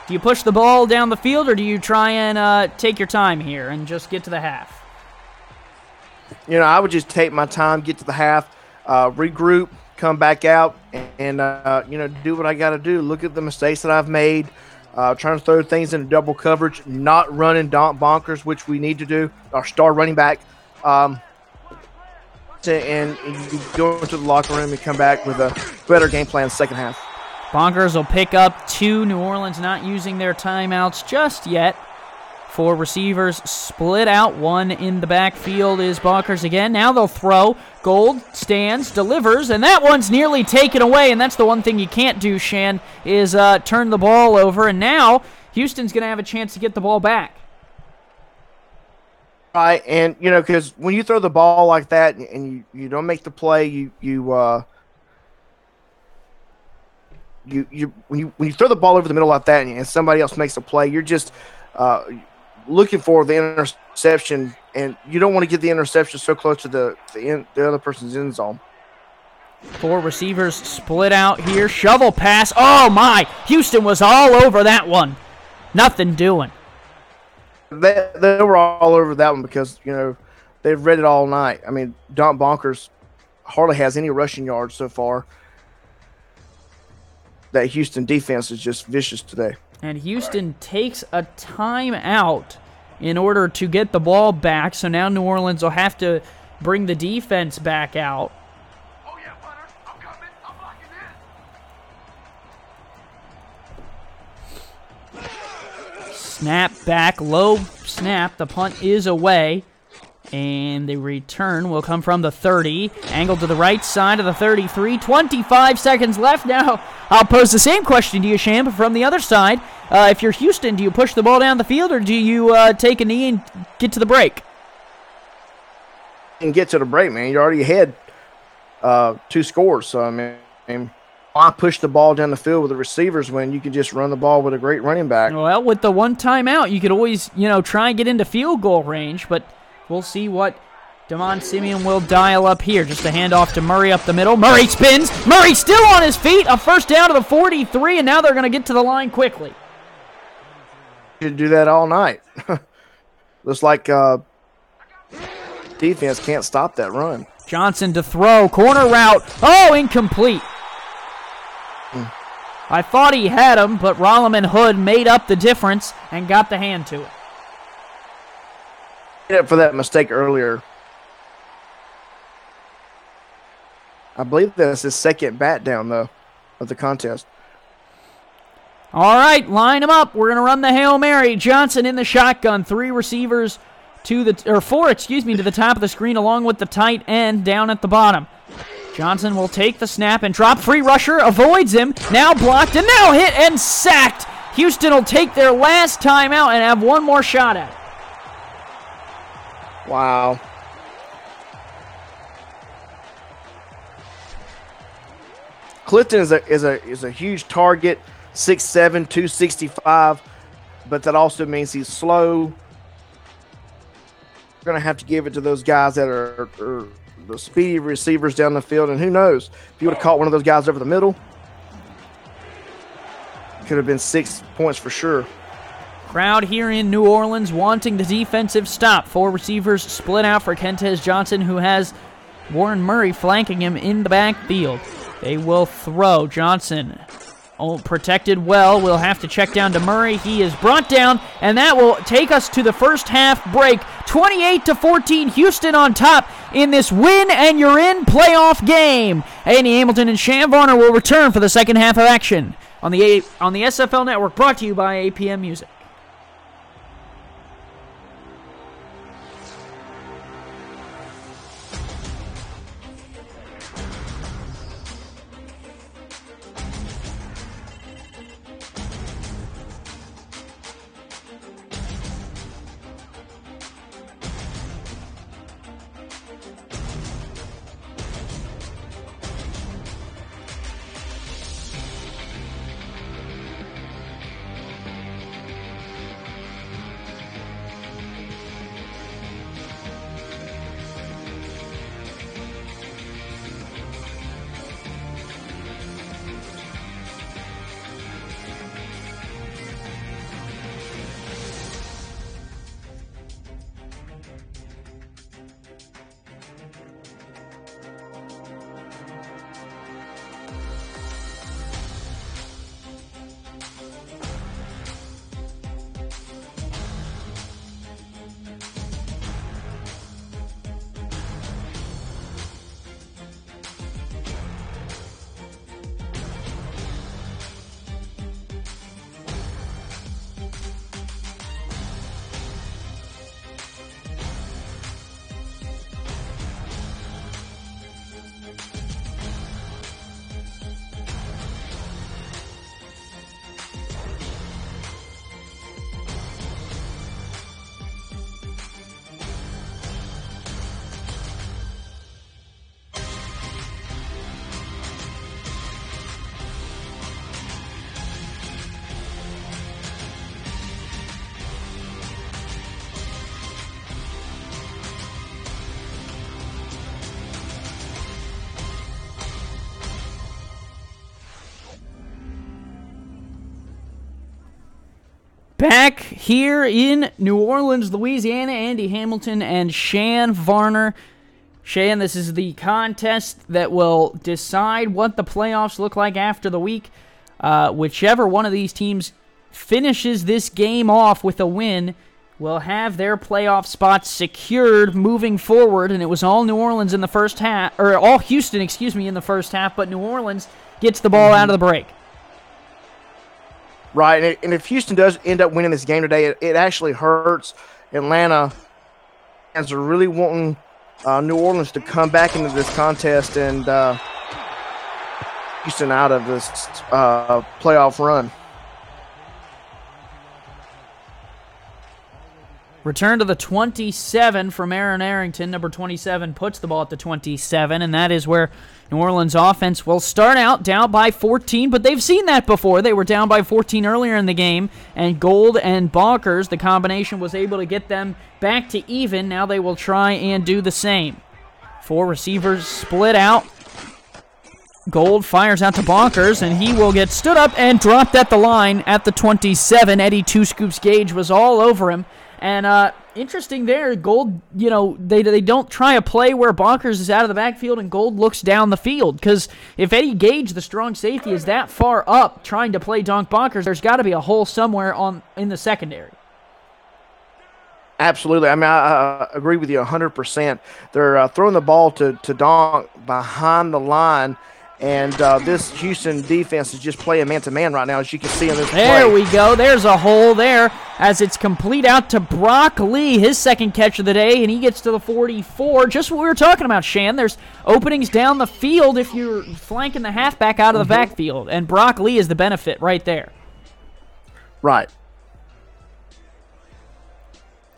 Speaker 1: Do you push the ball down the field, or do you try and take your time here and just get to the half?
Speaker 2: I would just take my time, get to the half, regroup, come back out, and do what I got to do. Look at the mistakes that I've made, trying to throw things into double coverage, not running bonkers, which we need to do. Our star running back And you go into the locker room and come back with a better game plan second half.
Speaker 1: Bonkers will pick up 2. New Orleans not using their timeouts just yet. 4 receivers split out. 1 in the backfield is Bonkers again. Now they'll throw. Gold stands, delivers, and that one's nearly taken away. And that's the one thing you can't do, Shann, is turn the ball over. And now Houston's going to have a chance to get the ball back.
Speaker 2: Right, and because when you throw the ball like that and you don't make the play, when you throw the ball over the middle like that and somebody else makes a play, you're just looking for the interception, and you don't want to get the interception so close to the other person's end zone.
Speaker 1: 4 receivers split out here. Shovel pass. Oh, my. Houston was all over that one. Nothing doing.
Speaker 2: They were all over that one because, they've read it all night. I mean, Don Bonkers hardly has any rushing yards so far. That Houston defense is just vicious today.
Speaker 1: And Houston takes a timeout in order to get the ball back. So now New Orleans will have to bring the defense back out.
Speaker 6: Oh, yeah, Varner. I'm coming. I'm locking in.
Speaker 1: Snap back, low snap. The punt is away. And the return will come from the 30. Angled to the right side of the 33. 25 seconds left. Now, I'll pose the same question to you, Shann, but from the other side. If you're Houston, do you push the ball down the field or do you take a knee and get to the break?
Speaker 2: And get to the break, man. You're already ahead 2 scores. So, I mean, why push the ball down the field with the receivers when you can just run the ball with a great running back?
Speaker 1: Well, with the one timeout, you could always, try and get into field goal range, but we'll see what Damon Simeon will dial up here. Just a handoff to Murray up the middle. Murray spins. Murray still on his feet. A first down to the 43, and now they're going to get to the line quickly.
Speaker 2: You should do that all night. Looks like defense can't stop that run.
Speaker 1: Johnson to throw. Corner route. Oh, incomplete. I thought he had him, but Rolliman Hood made up the difference and got the hand to it.
Speaker 2: For that mistake earlier. I believe that's his second bat down, though, of the contest.
Speaker 1: All right, line them up. We're going to run the Hail Mary. Johnson in the shotgun. 4 receivers to the top of the screen, along with the tight end down at the bottom. Johnson will take the snap and drop. Free rusher avoids him. Now blocked and now hit and sacked. Houston will take their last timeout and have one more shot at it.
Speaker 2: Wow. Clifton is a huge target, 6'7", 265, but that also means he's slow. We're going to have to give it to those guys that are the speedy receivers down the field, and who knows, if you would have caught one of those guys over the middle, it could have been 6 points for sure.
Speaker 1: Crowd here in New Orleans wanting the defensive stop. 4 receivers split out for Kentez Johnson, who has Warren Murray flanking him in the backfield. They will throw. Johnson, protected well, will have to check down to Murray. He is brought down, and that will take us to the first half break. 28-14, Houston on top in this win and you're in playoff game. Andy Hamilton and Shann Varner will return for the second half of action on the SFL Network, brought to you by APM Music. Back here in New Orleans, Louisiana, Andy Hamilton and Shann Varner. Shann, this is the contest that will decide what the playoffs look like after the week. Whichever one of these teams finishes this game off with a win will have their playoff spots secured moving forward. And it was all New Orleans in the first half, or all Houston, in the first half, but New Orleans gets the ball out of the break.
Speaker 2: Right, and if Houston does end up winning this game today, it actually hurts Atlanta. Fans are really wanting New Orleans to come back into this contest and Houston out of this playoff run.
Speaker 1: Return to the 27 from Aaron Arrington. Number 27 puts the ball at the 27, and that is where New Orleans offense will start out down by 14, but they've seen that before. They were down by 14 earlier in the game, and Gold and Bonkers, the combination, was able to get them back to even. Now they will try and do the same. 4 receivers split out. Gold fires out to Bonkers, and he will get stood up and dropped at the line at the 27. Eddie Two Scoops Gage was all over him. And interesting there, Gold, they don't try a play where Bonkers is out of the backfield and Gold looks down the field. Because if Eddie Gage, the strong safety, is that far up trying to play Donk Bonkers, there's got to be a hole somewhere in the secondary.
Speaker 2: Absolutely. I mean, I agree with you 100%. They're throwing the ball to Donk behind the line. And this Houston defense is just playing man-to-man right now, as you can see in this play.
Speaker 1: There we go. There's a hole there as it's complete out to Brock Lee, his second catch of the day, and he gets to the 44. Just what we were talking about, Shann. There's openings down the field if you're flanking the halfback out of the backfield, and Brock Lee is the benefit right there.
Speaker 2: Right.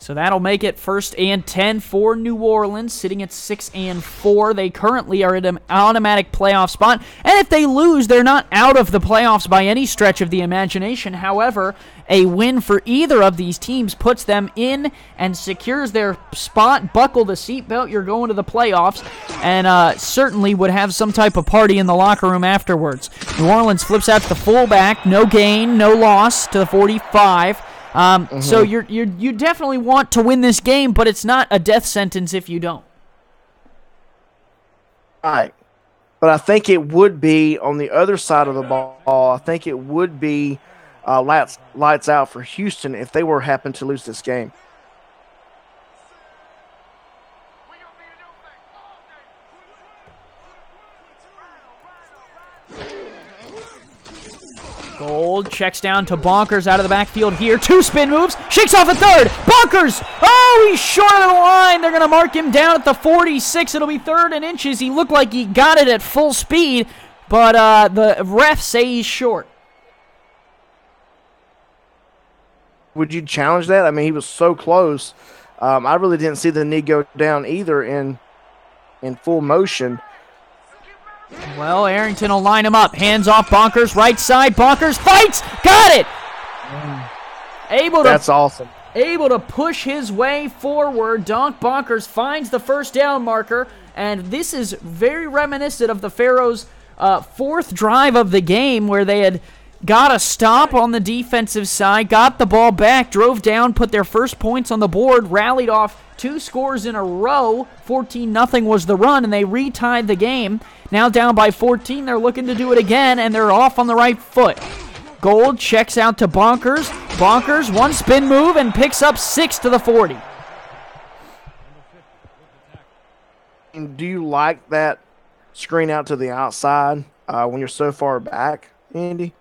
Speaker 1: So that'll make it 1st and 10 for New Orleans, sitting at 6-4. They currently are in an automatic playoff spot. And if they lose, they're not out of the playoffs by any stretch of the imagination. However, a win for either of these teams puts them in and secures their spot. Buckle the seatbelt, you're going to the playoffs. And certainly would have some type of party in the locker room afterwards. New Orleans flips out to the fullback. No gain, no loss to the 45. So you definitely want to win this game, but it's not a death sentence if you don't.
Speaker 2: Right. But I think it would be on the other side of the ball. I think it would be lights out for Houston if they were happen to lose this game.
Speaker 1: Gold checks down to Bonkers out of the backfield here. 2 spin moves. Shakes off a third. Bonkers! Oh, he's short of the line. They're going to mark him down at the 46. It'll be 3rd and inches. He looked like he got it at full speed, but the refs say he's short.
Speaker 2: Would you challenge that? I mean, he was so close. I really didn't see the knee go down either in full motion.
Speaker 1: Well, Arrington will line him up. Hands off Bonkers. Right side. Bonkers fights. Got it.
Speaker 2: That's awesome.
Speaker 1: Able to push his way forward. Donk Bonkers finds the first down marker. And this is very reminiscent of the Pharaohs' 4th drive of the game, where they had got a stop on the defensive side, got the ball back, drove down, put their first points on the board, rallied off 2 scores in a row. 14-0 was the run, and they retied the game. Now down by 14, they're looking to do it again, and they're off on the right foot. Gold checks out to Bonkers. Bonkers, 1 spin move, and picks up 6 to the 40.
Speaker 2: And do you like that screen out to the outside when you're so far back, Andy?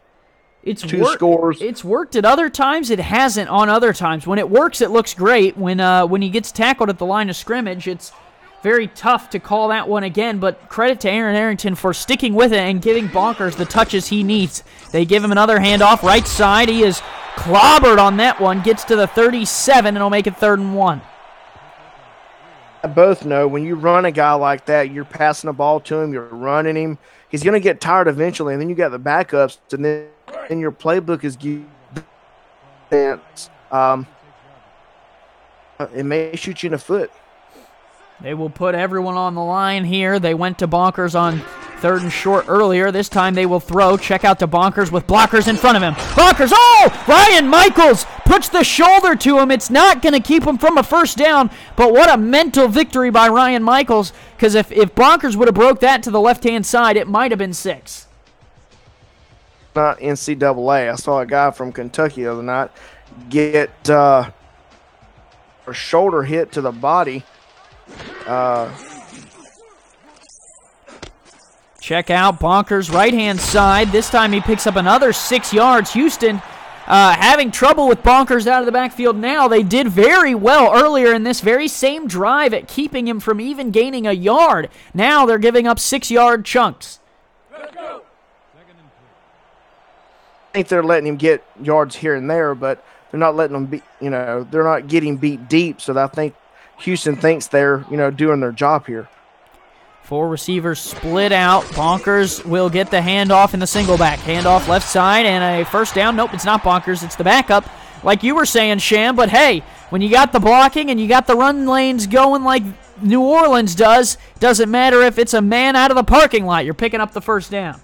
Speaker 1: It's
Speaker 2: 2 scores.
Speaker 1: It's worked at other times. It hasn't on other times. When it works, it looks great. When he gets tackled at the line of scrimmage, it's very tough to call that one again. But credit to Aaron Arrington for sticking with it and giving Bonkers the touches he needs. They give him another handoff right side. He is clobbered on that one. Gets to the 37, and it'll make it 3rd and 1.
Speaker 2: I both know when you run a guy like that, you're passing the ball to him, you're running him. He's going to get tired eventually, and then you got the backups, and then your playbook is it may shoot you in the foot.
Speaker 1: They will put everyone on the line here. They went to Bonkers on 3rd and short earlier. This time they will throw. Check out to Bonkers with blockers in front of him. Bonkers, oh! Ryan Michaels puts the shoulder to him. It's not going to keep him from a first down, but what a mental victory by Ryan Michaels, because if Bonkers would have broke that to the left-hand side, it might have been 6.
Speaker 2: Not NCAA. I saw a guy from Kentucky the other night get a shoulder hit to the body.
Speaker 1: Check out Bonkers' right-hand side. This time he picks up another 6 yards. Houston having trouble with Bonkers out of the backfield now. They did very well earlier in this very same drive at keeping him from even gaining a yard. Now they're giving up 6-yard chunks.
Speaker 3: Let's go.
Speaker 2: I think they're letting him get yards here and there, but they're not letting them be, they're not getting beat deep. So I think Houston thinks they're, doing their job here.
Speaker 1: 4 receivers split out. Bonkers will get the handoff in the single back. Handoff left side and a first down. Nope, it's not Bonkers. It's the backup, like you were saying, Shann. But hey, when you got the blocking and you got the run lanes going like New Orleans does, doesn't matter if it's a man out of the parking lot. You're picking up the first down.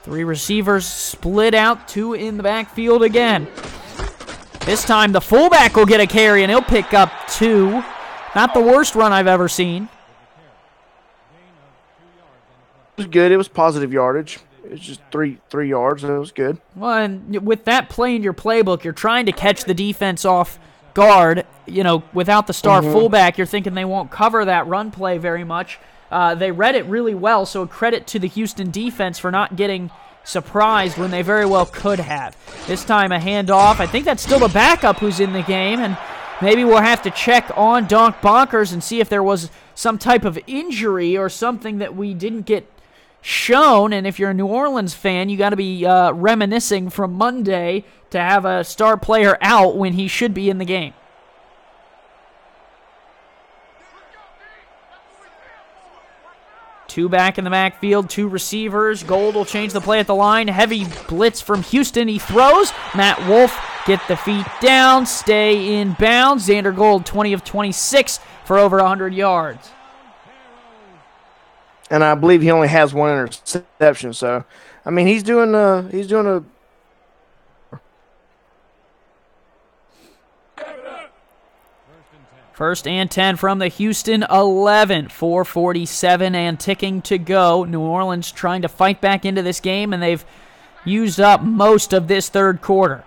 Speaker 1: 3 receivers split out, 2 in the backfield again. This time the fullback will get a carry, and he'll pick up 2. Not the worst run I've ever seen.
Speaker 2: It was good. It was positive yardage. It was just three yards, and it was good.
Speaker 1: Well, and with that play in your playbook, you're trying to catch the defense off guard. Without the star fullback, you're thinking they won't cover that run play very much. They read it really well, so credit to the Houston defense for not getting surprised when they very well could have. This time a handoff. I think that's still the backup who's in the game, and maybe we'll have to check on Donk Bonkers and see if there was some type of injury or something that we didn't get shown. And if you're a New Orleans fan, you got to be reminiscing from Monday to have a star player out when he should be in the game. Two back in the backfield, 2 receivers. Gold will change the play at the line. Heavy blitz from Houston. He throws. Matt Wolf get the feet down, stay in bounds. Xander Gold, 20 of 26 for over 100 yards.
Speaker 2: And I believe he only has 1 interception. So, I mean, he's doing a.
Speaker 1: First and 10 from the Houston 11. 4:47 and ticking to go. New Orleans trying to fight back into this game, and they've used up most of this third quarter.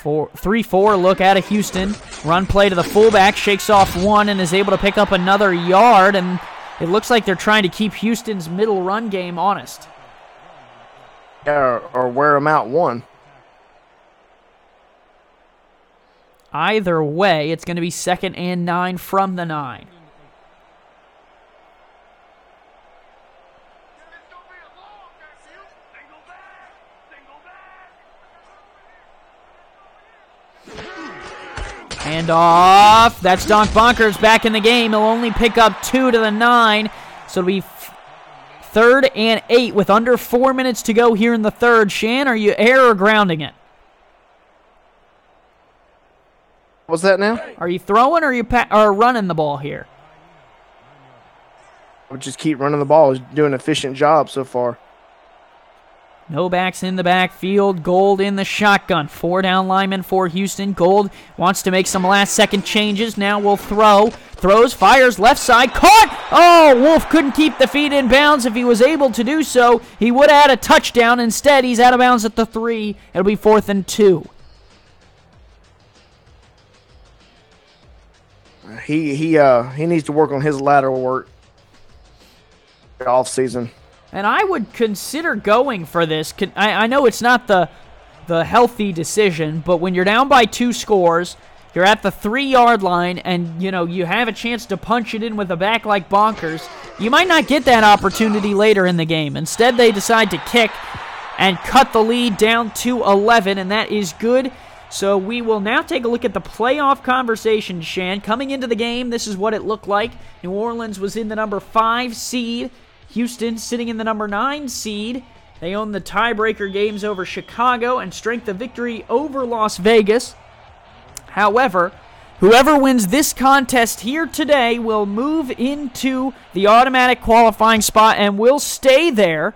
Speaker 1: 3-4 look out of Houston. Run play to the fullback. Shakes off 1 and is able to pick up another yard. And it looks like they're trying to keep Houston's middle run game honest.
Speaker 2: Yeah, or wear them out 1.
Speaker 1: Either way, it's going to be 2nd and 9 from the 9. Hand off. That's Donk Bonkers back in the game. He'll only pick up 2 to the 9. So it'll be 3rd and 8 with under 4 minutes to go here in the third. Shann, are you air or grounding it?
Speaker 2: What's that now?
Speaker 1: Are you throwing or are you running the ball here?
Speaker 2: I would just keep running the ball. He's doing an efficient job so far.
Speaker 1: No backs in the backfield. Gold in the shotgun. 4 down linemen for Houston. Gold wants to make some last-second changes. Now will throw. Throws, fires, left side. Caught! Oh, Wolf couldn't keep the feet in bounds. If he was able to do so, he would have had a touchdown. Instead, he's out of bounds at the 3. It'll be 4th and 2.
Speaker 2: He needs to work on his lateral work off season.
Speaker 1: And I would consider going for this. I know it's not the healthy decision, but when you're down by 2 scores, you're at the 3-yard line, and you have a chance to punch it in with a back like Bonkers, you might not get that opportunity later in the game. Instead, they decide to kick and cut the lead down to 11, and that is good. So we will now take a look at the playoff conversation, Shann. Coming into the game, this is what it looked like. New Orleans was in the number 5 seed. Houston sitting in the number 9 seed. They own the tiebreaker games over Chicago and strength of victory over Las Vegas. However, Whoever wins this contest here today will move into the automatic qualifying spot and will stay there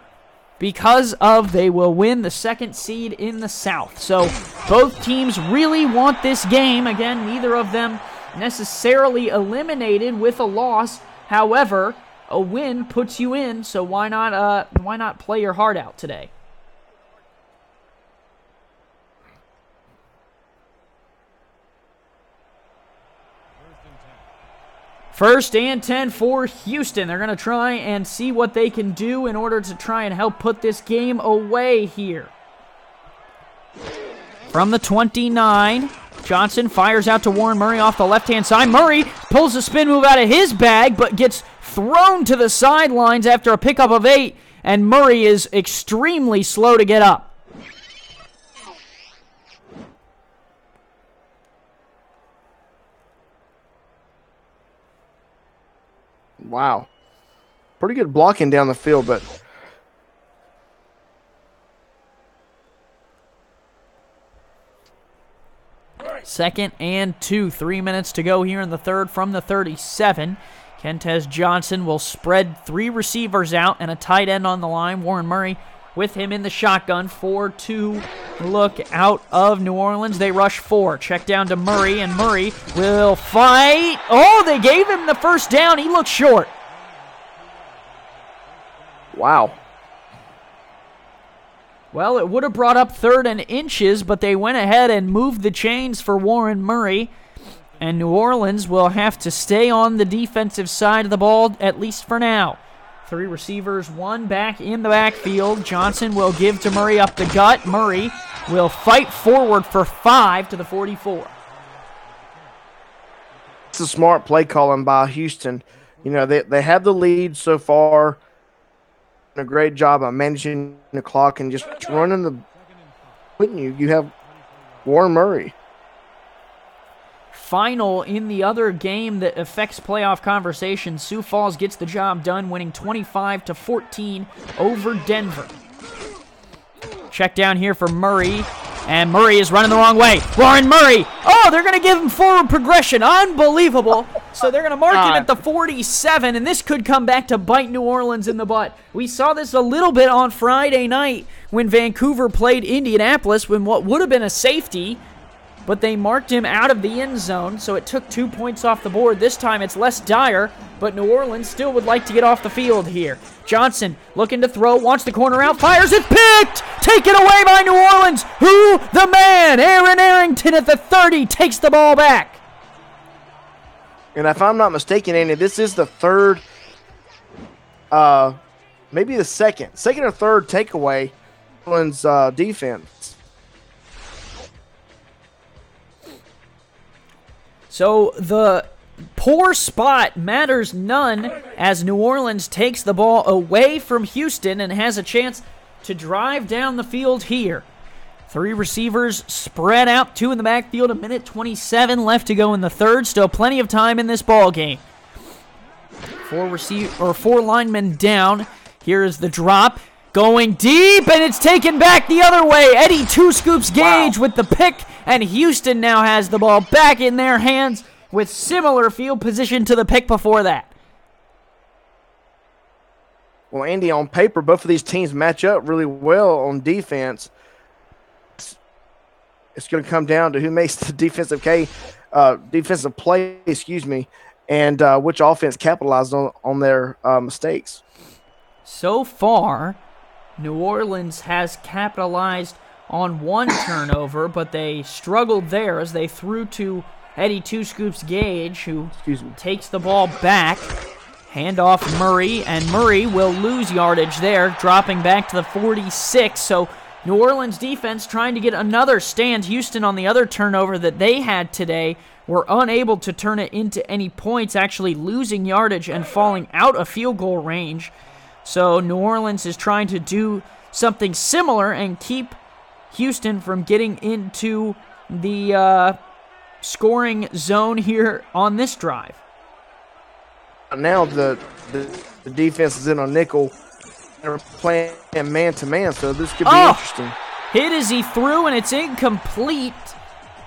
Speaker 1: because they will win the second seed in the South. So both teams really want this game. Again, neither of them necessarily eliminated with a loss. However, a win puts you in, so why not play your heart out today? First and 10 for Houston. They're going to try and see what they can do in order to try and help put this game away here. From the 29, Johnson fires out to Warren Murray off the left-hand side. Murray pulls a spin move out of his bag, but gets thrown to the sidelines after a pickup of 8, and Murray is extremely slow to get up.
Speaker 2: Wow. Pretty good blocking down the field, but
Speaker 1: second and 2, 3 minutes to go here in the third from the 37. Kentez Johnson will spread 3 receivers out and a tight end on the line. Warren Murray with him in the shotgun. 4-2 look out of New Orleans. They rush 4. Check down to Murray, and Murray will fight. Oh, they gave him the first down. He looks short.
Speaker 2: Wow.
Speaker 1: Well, it would have brought up 3rd and inches, but they went ahead and moved the chains for Warren Murray. And New Orleans will have to stay on the defensive side of the ball, at least for now. 3 receivers, 1 back in the backfield. Johnson will give to Murray up the gut. Murray will fight forward for 5 to the 44.
Speaker 2: It's a smart play calling by Houston. You know, they have the lead so far. A great job of managing the clock and just running the. You have Warren Murray.
Speaker 1: Final in the other game that affects playoff conversation, Sioux Falls gets the job done, winning 25-14 over Denver. Check down here for Murray, and Murray is running the wrong way. Warren Murray! Oh, they're going to give him forward progression. Unbelievable. So they're going to mark him at the 47, and this could come back to bite New Orleans in the butt. We saw this a little bit on Friday night when Vancouver played Indianapolis when what would have been a safety, but they marked him out of the end zone, so it took 2 points off the board. This time it's less dire, but New Orleans still would like to get off the field here. Johnson looking to throw, wants the corner out, fires, it's picked! Taken away by New Orleans! Who? The man! Aaron Arrington at the 30 takes the ball back.
Speaker 2: And if I'm not mistaken, Andy, this is the third, maybe the second or third takeaway New Orleans defense.
Speaker 1: So the poor spot matters none as New Orleans takes the ball away from Houston and has a chance to drive down the field here. 3 receivers spread out, 2 in the backfield, 1:27 left to go in the third. Still plenty of time in this ball game. 4 linemen down. Here is the drop. Going deep, and it's taken back the other way. Eddie Two Scoops Gage with the pick, and Houston now has the ball back in their hands with similar field position to the pick before that.
Speaker 2: Well, Andy, on paper, both of these teams match up really well on defense. It's going to come down to who makes the defensive play, and which offense capitalized on their mistakes.
Speaker 1: So far, New Orleans has capitalized on 1 turnover, but they struggled there as they threw to Eddie Two Scoops Gage, who takes the ball back. Handoff Murray, and Murray will lose yardage there, dropping back to the 46. So New Orleans defense trying to get another stand. Houston on the other turnover that they had today were unable to turn it into any points, actually losing yardage and falling out of field goal range. So New Orleans is trying to do something similar and keep Houston from getting into the scoring zone here on this drive.
Speaker 2: Now the defense is in a nickel. They're playing man-to-man, so this could be interesting.
Speaker 1: Hit as he threw, and it's incomplete.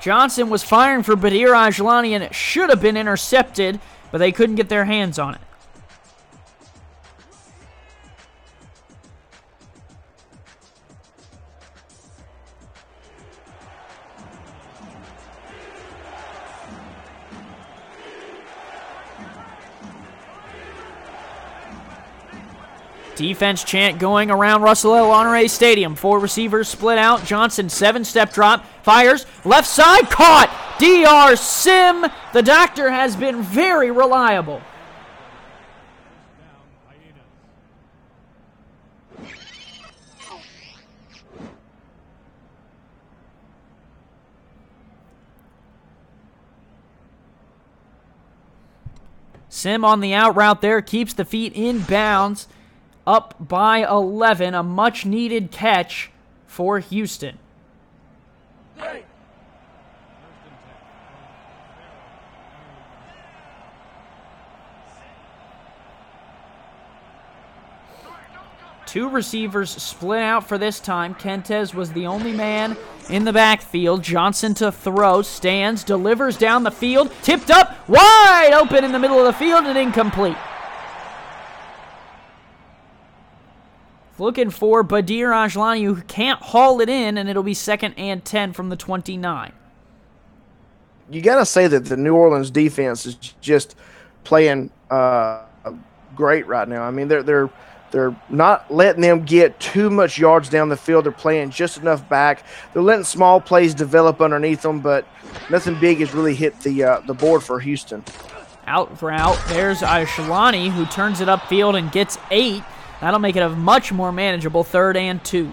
Speaker 1: Johnson was firing for Badir Ajlani, and it should have been intercepted, but they couldn't get their hands on it. Defense chant going around Russell L. Honore Stadium. 4 receivers split out. Johnson, 7-step drop. Fires. Left side. Caught. DR Sim. The doctor has been very reliable. Sim on the out route there. Keeps the feet in bounds. Up by 11, a much-needed catch for Houston. Two receivers split out for this time. Kentez was the only man in the backfield. Johnson to throw, stands, delivers down the field, tipped up, wide open in the middle of the field and incomplete. Looking for Badir Ajlani, who can't haul it in, and it'll be 2nd and 10 from the 29.
Speaker 2: You got to say that the New Orleans defense is just playing great right now. I mean, they're not letting them get too much yards down the field. They're playing just enough back. They're letting small plays develop underneath them, but nothing big has really hit the board for Houston.
Speaker 1: Out route. There's Ajlani, who turns it upfield and gets 8. That'll make it a much more manageable 3rd and 2.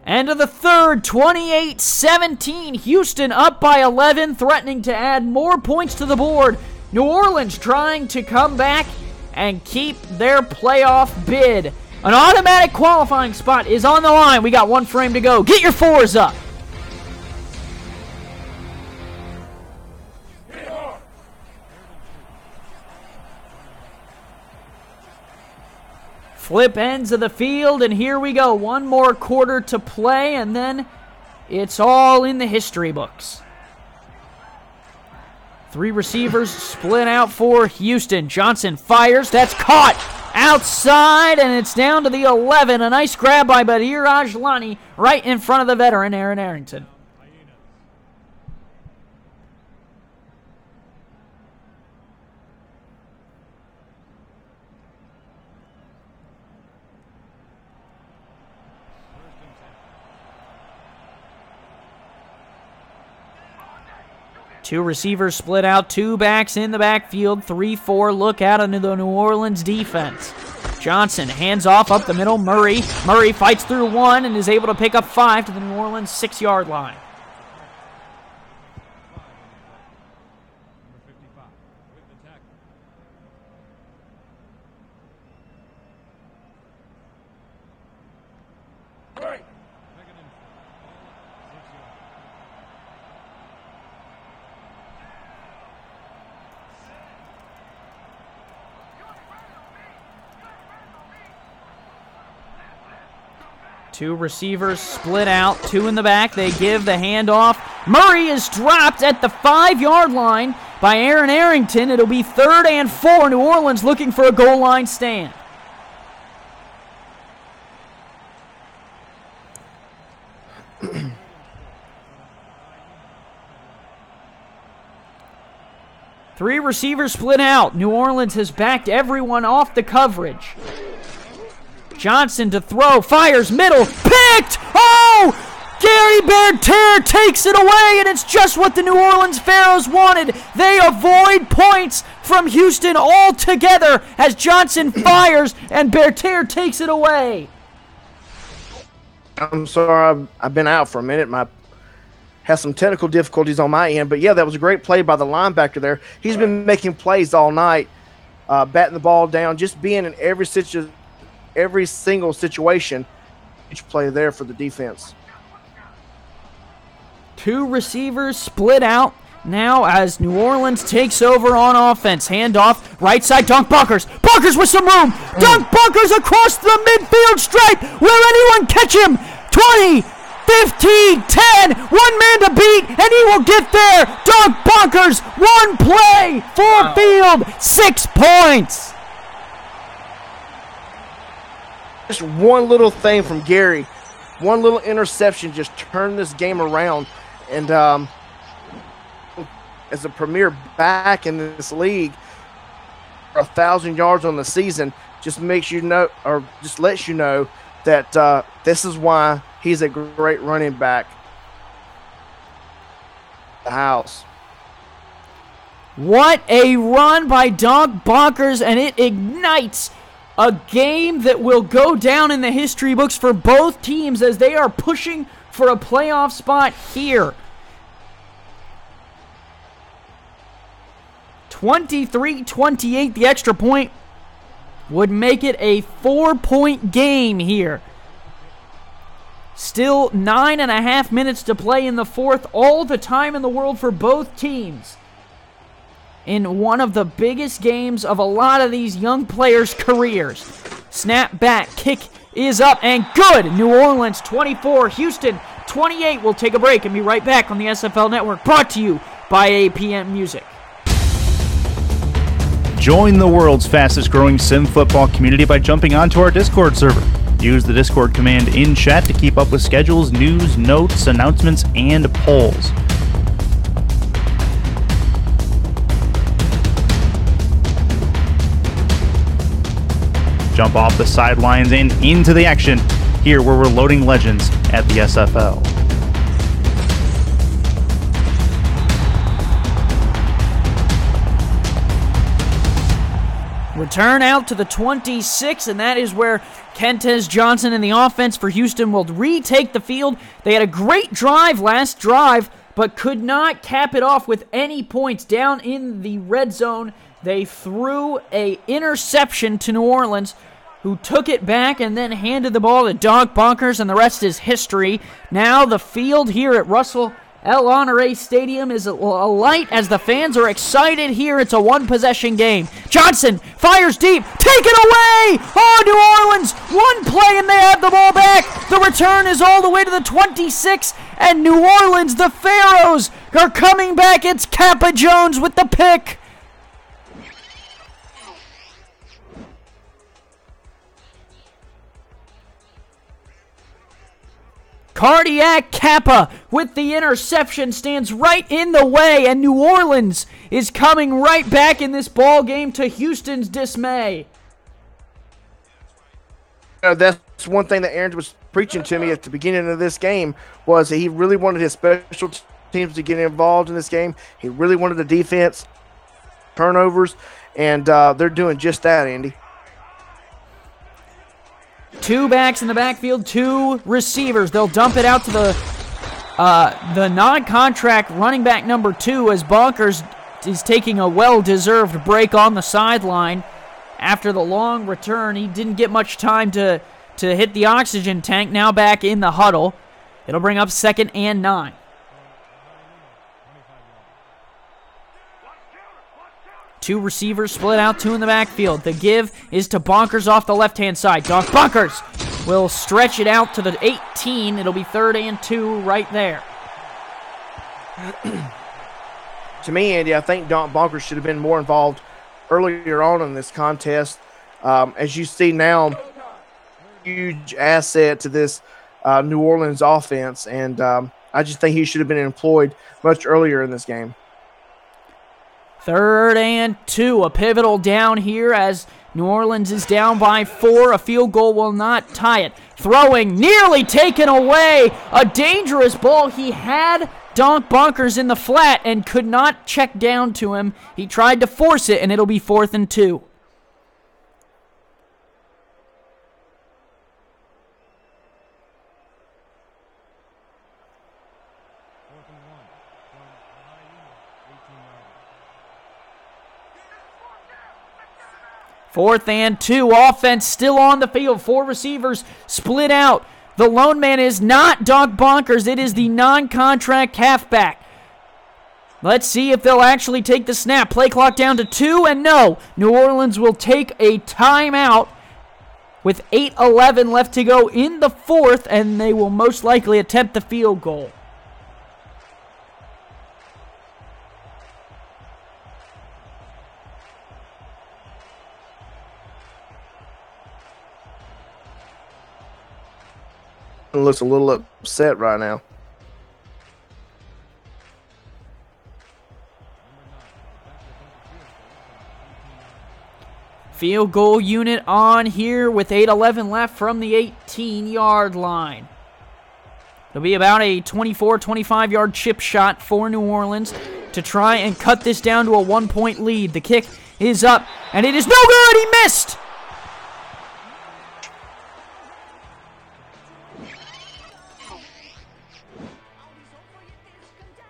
Speaker 1: End of the third, 28-17. Houston up by 11, threatening to add more points to the board. New Orleans trying to come back and keep their playoff bid. An automatic qualifying spot is on the line. We got 1 frame to go. Get your 4s up. Flip ends of the field, and here we go. 1 more quarter to play, and then it's all in the history books. 3 receivers split out for Houston. Johnson fires. That's caught outside, and it's down to the 11. A nice grab by Badir Ajlani right in front of the veteran, Aaron Arrington. Two receivers split out, 2 backs in the backfield, 3-4 look out into the New Orleans defense. Johnson hands off up the middle, Murray. Murray fights through 1 and is able to pick up 5 to the New Orleans 6-yard line. Two receivers split out, 2 in the back. They give the handoff. Murray is dropped at the 5-yard line by Aaron Arrington. It'll be 3rd and 4. New Orleans looking for a goal line stand. Three receivers split out. New Orleans has backed everyone off the coverage. Johnson to throw, fires, middle, picked! Oh! Gary Bertier takes it away, and it's just what the New Orleans Pharaohs wanted. They avoid points from Houston altogether as Johnson fires, and Bertier takes it away.
Speaker 2: I'm sorry, I've been out for a minute. Has some technical difficulties on my end, but yeah, that was a great play by the linebacker there. He's been making plays all night, batting the ball down, just being in every single situation. Each play there for the defense.
Speaker 1: Two receivers split out. now as New Orleans takes over on offense. Handoff, right side, Dunk Bunkers. Bunkers with some room. Dunk Bunkers across the midfield stripe. Will anyone catch him? 20, 15, 10, one man to beat, and he will get there. Dunk Bunkers, one play, full field, 6 points.
Speaker 2: Just one little thing from Gary, one little interception just turned this game around. And as a premier back in this league, 1,000 yards on the season just makes you know, or just lets you know that this is why he's a great running back. The house.
Speaker 1: What a run by Dunk Bunkers, and it ignites a game that will go down in the history books for both teams as they are pushing for a playoff spot here. 23-28, the extra point would make it a 4-point game here. Still 9.5 minutes to play in the fourth, all the time in the world for both teams. In one of the biggest games of a lot of these young players' careers. Snap back, kick is up, and good! New Orleans 24, Houston 28. We'll take a break and be right back on the SFL Network, brought to you by APM Music.
Speaker 4: Join the world's fastest growing sim football community by jumping onto our Discord server. Use the Discord command in chat to keep up with schedules, news, notes, announcements, and polls. Jump off the sidelines and into the action, here where we're loading legends at the SFL.
Speaker 1: Return out to the 26, and that is where Kentez Johnson and the offense for Houston will retake the field. They had a great drive last drive, but could not cap it off with any points. Down in the red zone, they threw an interception to New Orleans, who took it back and then handed the ball to Dunk Bunkers, and the rest is history. Now the field here at Russell El Honore Stadium is alight as the fans are excited here. It's a one-possession game. Johnson fires deep. Taken away! Oh, New Orleans! One play and they have the ball back. The return is all the way to the 26, and New Orleans, the Pharaohs, are coming back. It's Kappa Jones with the pick. Cardiac Kappa with the interception stands right in the way, and New Orleans is coming right back in this ball game to Houston's dismay.
Speaker 2: That's one thing that Aaron was preaching to me at the beginning of this game, was that he really wanted his special teams to get involved in this game. He really wanted the defense, turnovers, and they're doing just that, Andy.
Speaker 1: Two backs in the backfield, two receivers. They'll dump it out to the non-contract running back number 2 as Bunkers is taking a well-deserved break on the sideline. After the long return, he didn't get much time to hit the oxygen tank. Now back in the huddle. It'll bring up 2nd and 9. Two receivers split out, two in the backfield. The give is to Bunkers off the left-hand side. Dunk Bunkers will stretch it out to the 18. It'll be 3rd and 2 right there.
Speaker 2: To me, Andy, I think Dunk Bunkers should have been more involved earlier on in this contest. As you see now, huge asset to this New Orleans offense, and I just think he should have been employed much earlier in this game.
Speaker 1: 3rd and 2, a pivotal down here as New Orleans is down by 4. A field goal will not tie it. Throwing, nearly taken away. A dangerous ball. He had Dunk Bunkers in the flat and could not check down to him. He tried to force it, and it'll be 4th and 2. Fourth and 2, offense still on the field. 4 receivers split out. The lone man is not Dunk Bunkers. It is the non-contract halfback. Let's see if they'll actually take the snap. Play clock down to 2, and no. New Orleans will take a timeout with 8:11 left to go in the fourth, and they will most likely attempt the field goal.
Speaker 2: Looks a little upset right now.
Speaker 1: Field goal unit on here with 8:11 left from the 18-yard line. It'll be about a 24, 25-yard chip shot for New Orleans to try and cut this down to a 1-point lead. The kick is up, and it is no good. He missed.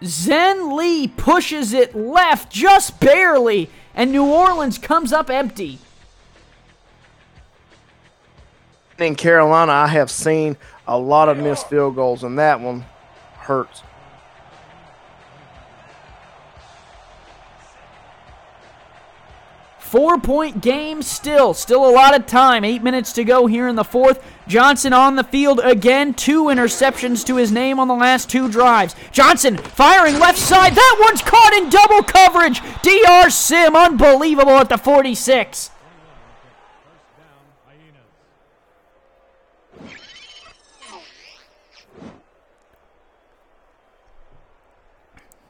Speaker 1: Zen Lee pushes it left just barely, and New Orleans comes up empty.
Speaker 2: In Carolina, I have seen a lot of missed field goals, and that one hurts.
Speaker 1: Four-point game still a lot of time. 8 minutes to go here in the fourth. Johnson on the field again. 2 interceptions to his name on the last 2 drives. Johnson firing left side. That one's caught in double coverage. DR Sim, unbelievable at the 46.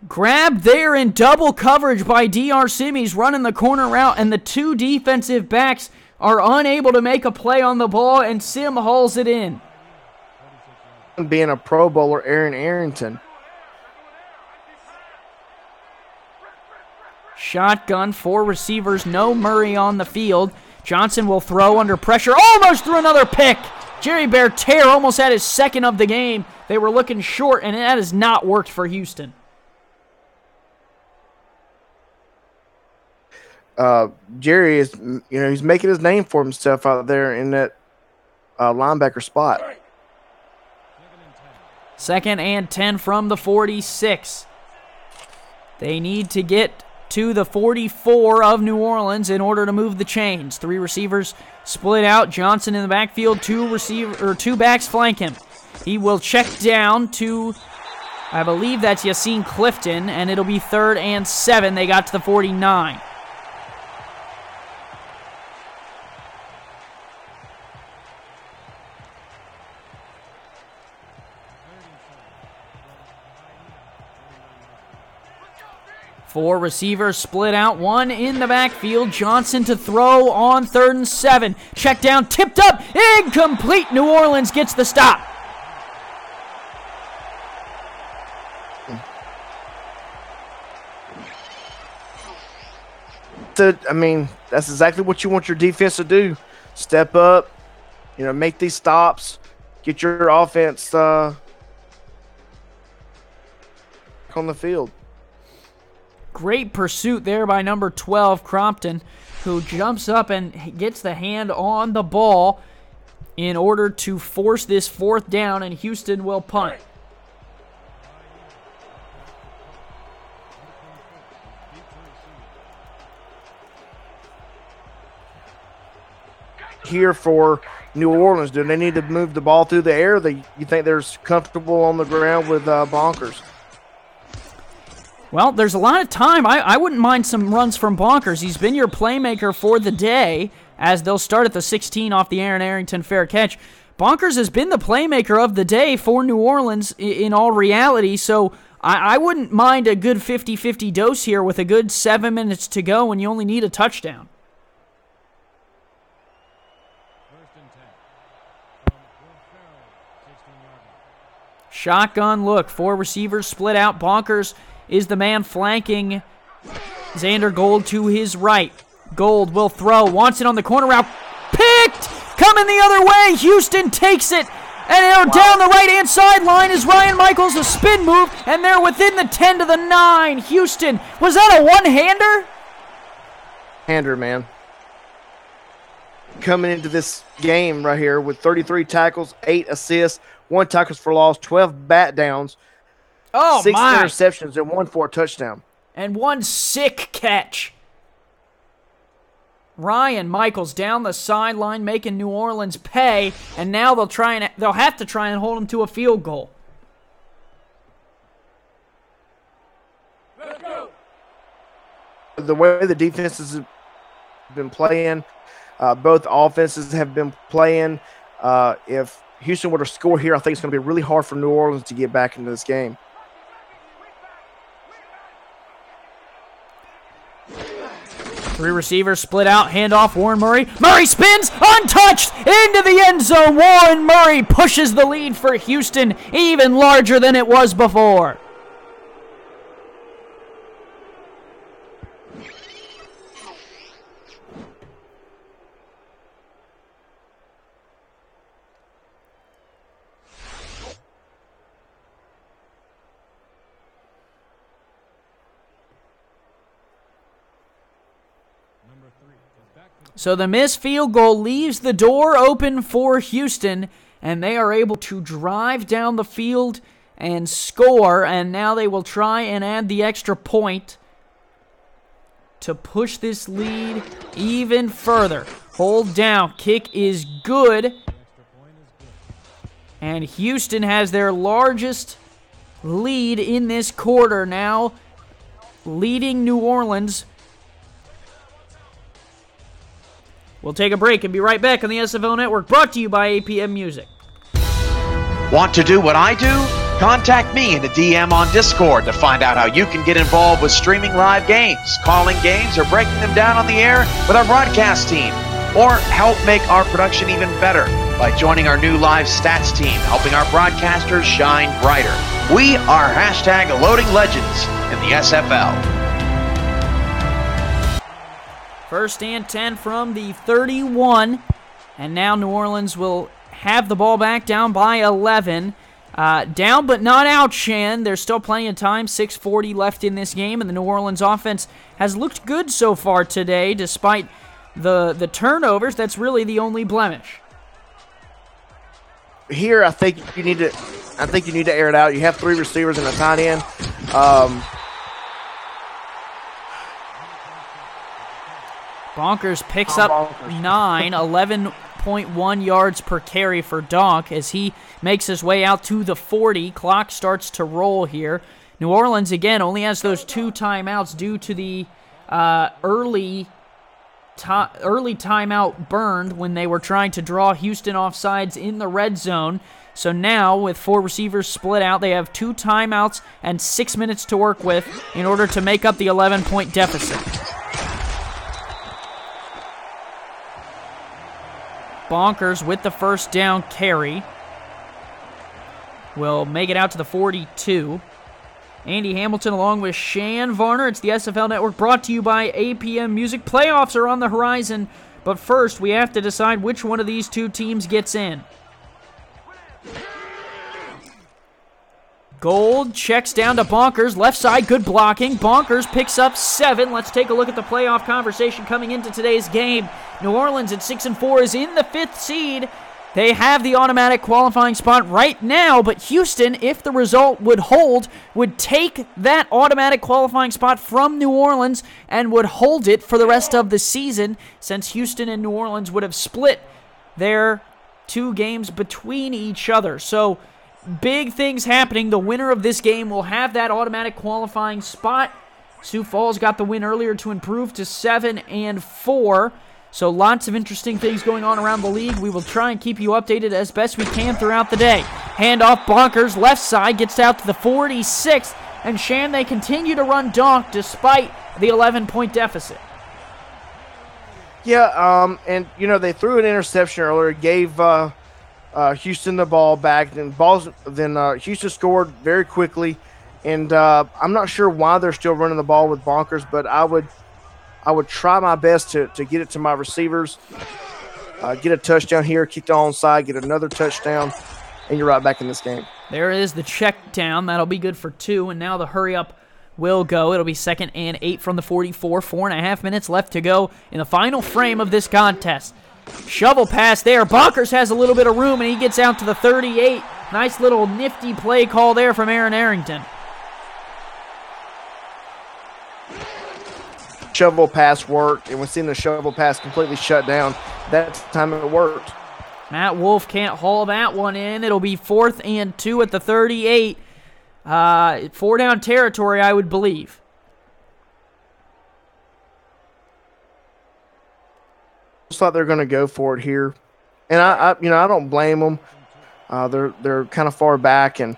Speaker 1: Grabbed there in double coverage by DR Sim. He's running the corner route, and the 2 defensive backs are unable to make a play on the ball, and Sim hauls it in.
Speaker 2: Being a Pro Bowler, Aaron Arrington.
Speaker 1: Shotgun, 4 receivers, no Murray on the field. Johnson will throw under pressure. Almost threw another pick. Jerry Bertier almost had his second of the game. They were looking short, and that has not worked for Houston.
Speaker 2: Jerry is, he's making his name for himself out there in that linebacker spot.
Speaker 1: 2nd and 10 from the 46. They need to get to the 44 of New Orleans in order to move the chains. 3 receivers split out. Johnson in the backfield. 2 backs flank him. He will check down to, I believe that's Yassine Clifton, and it'll be 3rd and 7. They got to the 49. Four receivers split out, 1 in the backfield. Johnson to throw on 3rd and 7. Check down, tipped up, incomplete. New Orleans gets the stop.
Speaker 2: That's exactly what you want your defense to do. Step up, make these stops, get your offense on the field.
Speaker 1: Great pursuit there by number 12, Crompton, who jumps up and gets the hand on the ball in order to force this 4th down, and Houston will punt.
Speaker 2: Here for New Orleans, do they need to move the ball through the air? You think they're comfortable on the ground with Bonkers?
Speaker 1: Well, there's a lot of time. I wouldn't mind some runs from Bonkers. He's been your playmaker for the day, as they'll start at the 16 off the Aaron Arrington fair catch. Bonkers has been the playmaker of the day for New Orleans in all reality, so I wouldn't mind a good 50-50 dose here with a good 7 minutes to go, and you only need a touchdown. Shotgun look. 4 receivers split out. Bonkers is the man flanking Xander Gold to his right. Gold will throw. Wants it on the corner route. Picked! Coming the other way. Houston takes it. And they're down the right-hand sideline is Ryan Michaels. A spin move. And they're within the 10 to the 9. Houston. Was that a one-hander?
Speaker 2: Hander, man. Coming into this game right here with 33 tackles, 8 assists, 1 tackles for loss, 12 bat downs.
Speaker 1: Oh,
Speaker 2: 6
Speaker 1: my.
Speaker 2: interceptions and 1 for a touchdown.
Speaker 1: And one sick catch. Ryan Michaels down the sideline making New Orleans pay, and now they'll have to try and hold them to a field goal.
Speaker 3: Let's go.
Speaker 2: The way the defenses have been playing, both offenses have been playing. If Houston were to score here, I think it's going to be really hard for New Orleans to get back into this game.
Speaker 1: Three receivers split out, handoff, Warren Murray. Murray spins, untouched, into the end zone. Warren Murray pushes the lead for Houston, even larger than it was before. So the missed field goal leaves the door open for Houston, and they are able to drive down the field and score, and now they will try and add the extra point to push this lead even further. Hold down, kick is good, and Houston has their largest lead in this quarter now, leading New Orleans. We'll take a break and be right back on the SFL Network, brought to you by APM Music.
Speaker 5: Want to do what I do? Contact me in the DM on Discord to find out how you can get involved with streaming live games, calling games, or breaking them down on the air with our broadcast team. Or help make our production even better by joining our new live stats team, helping our broadcasters shine brighter. We are #Loading Legends in the SFL.
Speaker 1: First and 10 from the 31, and now New Orleans will have the ball back down by 11. Down but not out, Shann. There's still plenty of time, 6:40 left in this game, and the New Orleans offense has looked good so far today, despite the turnovers. That's really the only blemish.
Speaker 2: Here, I think you need to air it out. You have three receivers and a tight end.
Speaker 1: Bonkers picks up 11.1 yards per carry for Donk as he makes his way out to the 40. Clock starts to roll here. New Orleans, again, only has those 2 timeouts due to the early timeout burned when they were trying to draw Houston offsides in the red zone. So now, with 4 receivers split out, they have 2 timeouts and 6 minutes to work with in order to make up the 11-point deficit. Bonkers with the first down carry will make it out to the 42. Andy Hamilton along with Shann, Varner. It's the SFL Network brought to you by APM Music. Playoffs are on the horizon, but first we have to decide which one of these 2 teams gets in. Gold checks down to Bonkers. Left side, good blocking. Bonkers picks up 7. Let's take a look at the playoff conversation coming into today's game. New Orleans at 6-4 is in the 5th seed. They have the automatic qualifying spot right now, but Houston, if the result would hold, would take that automatic qualifying spot from New Orleans and would hold it for the rest of the season, since Houston and New Orleans would have split their 2 games between each other. So, big things happening. The winner of this game will have that automatic qualifying spot. Sioux Falls got the win earlier to improve to 7-4. So lots of interesting things going on around the league. We will try and keep you updated as best we can throughout the day. Handoff, Bonkers, left side, gets out to the 46th. And Shann, they continue to run Donk despite the 11-point deficit.
Speaker 2: Yeah, and, they threw an interception earlier, gave Houston the ball back. Then Houston scored very quickly. And I'm not sure why they're still running the ball with Bonkers, but I would try my best to get it to my receivers, get a touchdown here, kick the onside, get another touchdown, and you're right back in this game.
Speaker 1: There is the check down. That'll be good for 2, and now the hurry-up will go. It'll be 2nd and 8 from the 44. 4.5 minutes left to go in the final frame of this contest. Shovel pass there. Bonkers has a little bit of room, and he gets out to the 38. Nice little nifty play call there from Aaron Arrington.
Speaker 2: shovel pass worked, and we've seen the shovel pass completely shut down. That time it worked.
Speaker 1: Matt Wolf can't haul that one in. It'll be 4th and 2 at the 38. 4-down territory, I would believe.
Speaker 2: Looks like they're going to go for it here, and I don't blame them. They're kind of far back, and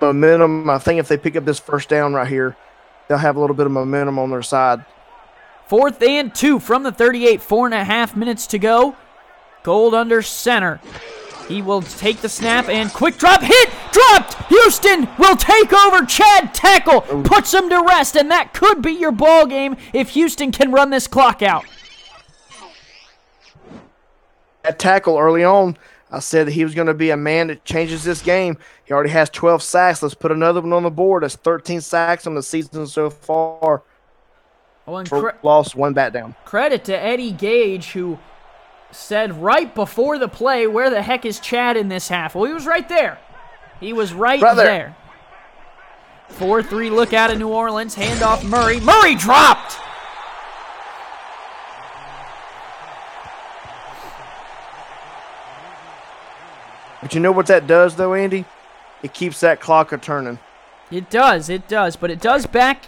Speaker 2: momentum. I think if they pick up this first down right here, they'll have a little bit of momentum on their side.
Speaker 1: 4th and 2 from the 38. 4.5 minutes to go. Gold under center. He will take the snap and quick drop. Hit! Dropped! Houston will take over. Chad tackle. Puts him to rest, and that could be your ball game if Houston can run this clock out.
Speaker 2: That tackle early on, I said that he was going to be a man that changes this game. He already has 12 sacks. Let's put another one on the board. That's 13 sacks on the season so far.
Speaker 1: Oh, and
Speaker 2: lost, 1 bat down.
Speaker 1: Credit to Eddie Gage, who said right before the play, where the heck is Chad in this half? Well, he was right there. He was right there. 4-3 look out of New Orleans. Handoff Murray. Murray dropped!
Speaker 2: But you know what that does, though, Andy? It keeps that clock a-turning.
Speaker 1: It does. But it does back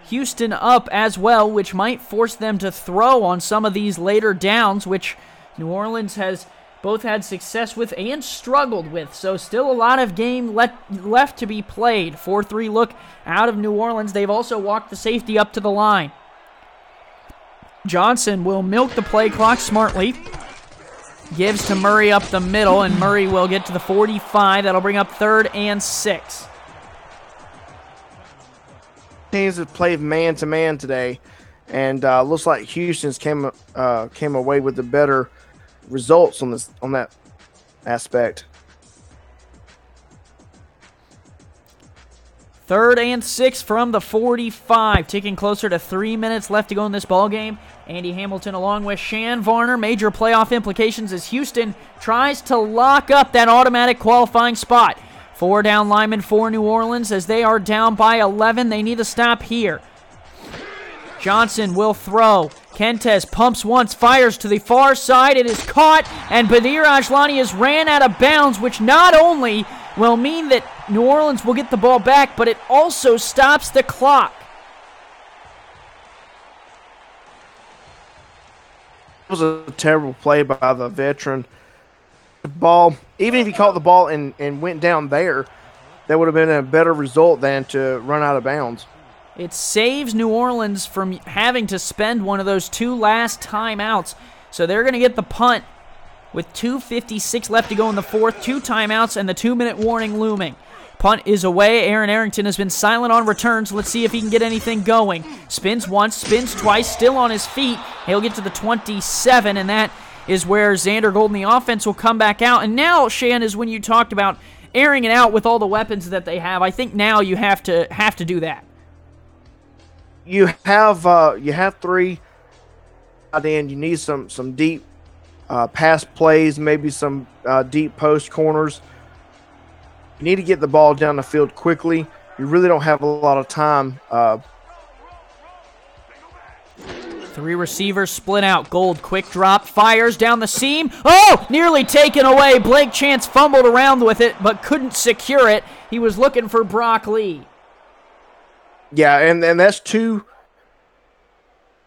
Speaker 1: Houston up as well, which might force them to throw on some of these later downs, which New Orleans has both had success with and struggled with. So still a lot of game left to be played. 4-3 look out of New Orleans. They've also walked the safety up to the line. Johnson will milk the play clock smartly. Gives to Murray up the middle, and Murray will get to the 45. That'll bring up 3rd and 6.
Speaker 2: Teams have played man-to-man today, and looks like Houston's came away with the better results on that aspect.
Speaker 1: 3rd and 6 from the 45. Ticking closer to 3 minutes left to go in this ball game. Andy Hamilton along with Shann, Varner. Major playoff implications as Houston tries to lock up that automatic qualifying spot. 4 down linemen for New Orleans as they are down by 11. They need to stop here. Johnson will throw. Kentes pumps once, fires to the far side. It is caught, and Badir Ajlani has ran out of bounds, which not only will mean that New Orleans will get the ball back, but it also stops the clock.
Speaker 2: It was a terrible play by the veteran. The ball, even if he caught the ball and went down there, that would have been a better result than to run out of bounds.
Speaker 1: It saves New Orleans from having to spend one of those 2 last timeouts. So they're going to get the punt with 2:56 left to go in the 4th. 2 timeouts and the 2-minute warning looming. Punt is away. Aaron Arrington has been silent on returns. Let's see if he can get anything going. Spins once, spins twice, still on his feet. He'll get to the 27, and that is where Xander Golden, the offense, will come back out. And now, Shann, is when you talked about airing it out with all the weapons that they have. I think now you have to do that.
Speaker 2: You have 3 at the end. You need some deep pass plays, maybe some deep post corners. You need to get the ball down the field quickly. You really don't have a lot of time.
Speaker 1: 3 receivers split out. Gold quick drop, fires down the seam. Oh, nearly taken away. Blake Chance fumbled around with it, but couldn't secure it. He was looking for Brock Lee.
Speaker 2: Yeah, and that's 2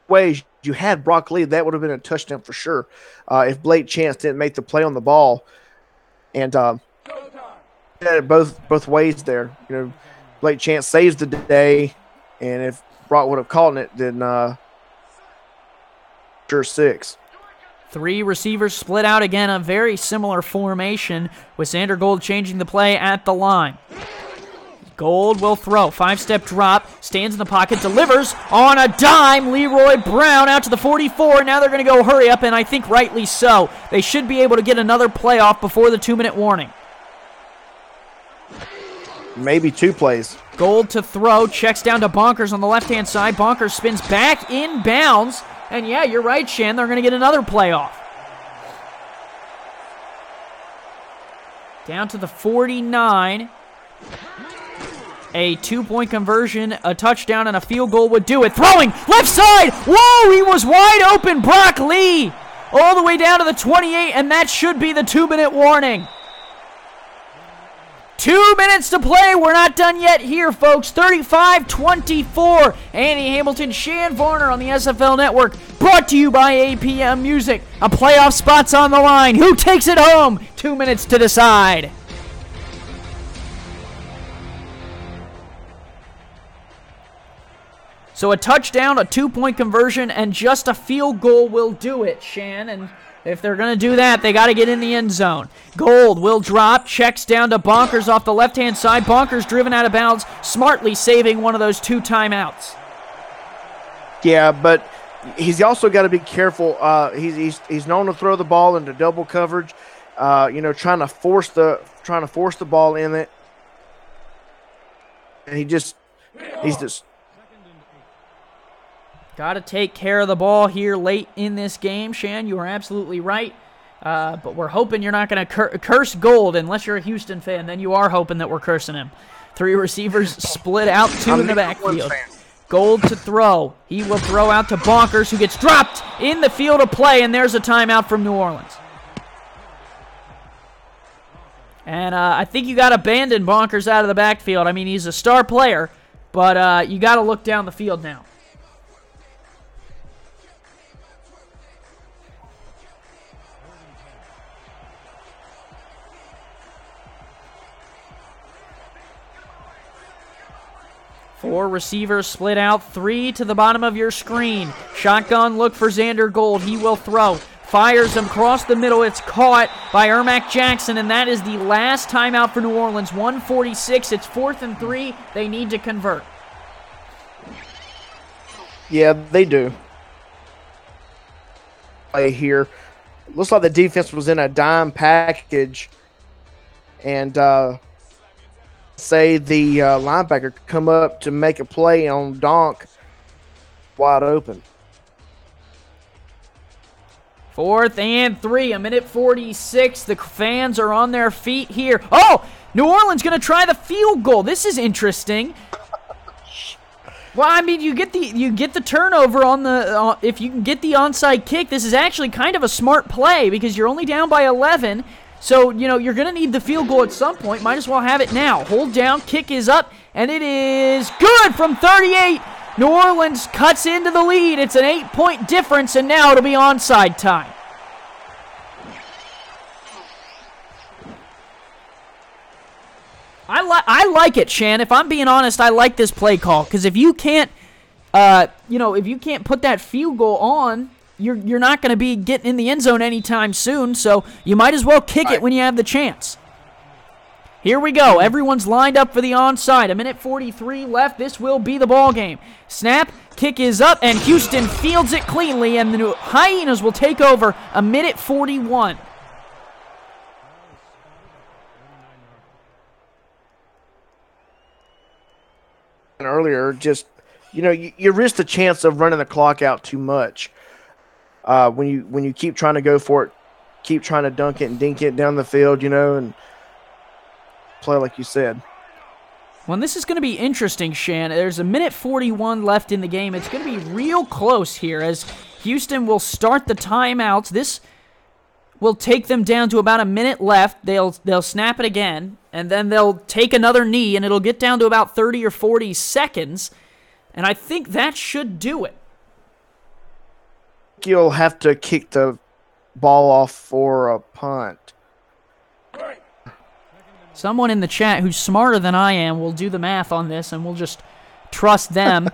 Speaker 2: ways. You had Brock Lee, that would have been a touchdown for sure if Blake Chance didn't make the play on the ball. And both ways there. You know, Blake Chance saves the day, and if Brock would have caught it, then sure 6.
Speaker 1: 3 receivers split out again, a very similar formation with Xander Gold changing the play at the line. Gold will throw. 5-step drop. Stands in the pocket. Delivers on a dime. Leroy Brown out to the 44. Now they're going to go hurry up, and I think rightly so. They should be able to get another playoff before the 2-minute warning.
Speaker 2: Maybe 2 plays.
Speaker 1: Gold to throw. Checks down to Bonkers on the left-hand side. Bonkers spins back in bounds. And yeah, you're right, Shann. They're going to get another playoff. Down to the 49. A 2-point conversion, a touchdown, and a field goal would do it. Throwing left side. Whoa, he was wide open. Brock Lee all the way down to the 28, and that should be the 2-minute warning. 2 minutes to play. We're not done yet here, folks. 35-24. Andy Hamilton, Shann, Varner on the SFL Network. Brought to you by APM Music. A playoff spot's on the line. Who takes it home? 2 minutes to decide. So a touchdown, a 2-point conversion, and just a field goal will do it, Shann. And if they're going to do that, they got to get in the end zone. Gold will drop, checks down to Bonkers off the left-hand side. Bonkers driven out of bounds, smartly saving one of those 2 timeouts.
Speaker 2: Yeah, but he's also got to be careful. He's known to throw the ball into double coverage, trying to force the ball in it. And he's just
Speaker 1: got to take care of the ball here late in this game, Shann. You are absolutely right. But we're hoping you're not going to curse Gold unless you're a Houston fan. Then you are hoping that we're cursing him. 3 receivers split out, 2 in the backfield. Gold to throw. He will throw out to Bonkers, who gets dropped in the field of play, and there's a timeout from New Orleans. And I think you got to abandon Bonkers out of the backfield. I mean, he's a star player, but you got to look down the field now. Four receivers split out, 3 to the bottom of your screen. Shotgun look for Xander Gold. He will throw. Fires him across the middle. It's caught by Ermac Jackson, and that is the last timeout for New Orleans. 1:46. It's 4th and 3. They need to convert.
Speaker 2: Yeah, they do. Play here. Looks like the defense was in a dime package, and say the linebacker could come up to make a play on Donk wide open.
Speaker 1: 4th and 3, 1:46. The fans are on their feet here. Oh, New Orleans going to try the field goal. This is interesting. Well, I mean, you get the turnover on the if you can get the onside kick. This is actually kind of a smart play because you're only down by 11. So, you're going to need the field goal at some point. Might as well have it now. Hold down, kick is up, and it is good from 38. New Orleans cuts into the lead. It's an 8-point difference, and now it'll be onside time. I like it, Shann. If I'm being honest, I like this play call because if you can't, if you can't put that field goal on, you're not going to be getting in the end zone anytime soon, so you might as well kick it when you have the chance. Here we go. Everyone's lined up for the onside. 1:43 left. This will be the ball game. Snap, kick is up, and Houston fields it cleanly, and the Hyenas will take over. 1:41.
Speaker 2: Earlier, just you risk the chance of running the clock out too much. When you keep trying to go for it, keep trying to dunk it and dink it down the field, and play like you said.
Speaker 1: Well, this is going to be interesting, Shann. There's 1:41 left in the game. It's going to be real close here as Houston will start the timeouts. This will take them down to about a minute left. They'll snap it again, and then they'll take another knee, and it'll get down to about 30 or 40 seconds. And I think that should do it.
Speaker 2: You'll have to kick the ball off for a punt.
Speaker 1: Someone in the chat who's smarter than I am will do the math on this, and we'll just trust them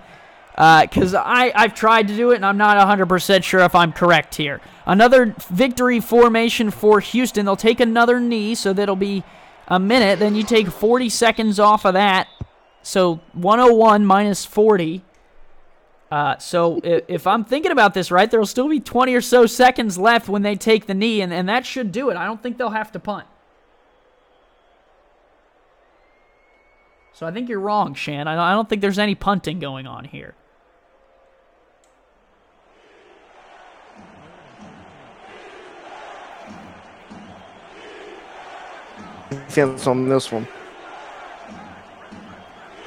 Speaker 1: because I've tried to do it, and I'm not 100% sure if I'm correct here. Another victory formation for Houston. They'll take another knee, so that'll be a minute. Then you take 40 seconds off of that, so 101 minus 40. So if I'm thinking about this right, there'll still be 20 or so seconds left when they take the knee, and that should do it. I don't think they'll have to punt. So I think you're wrong, Shann. I don't think there's any punting going on here.
Speaker 2: Defense on this one.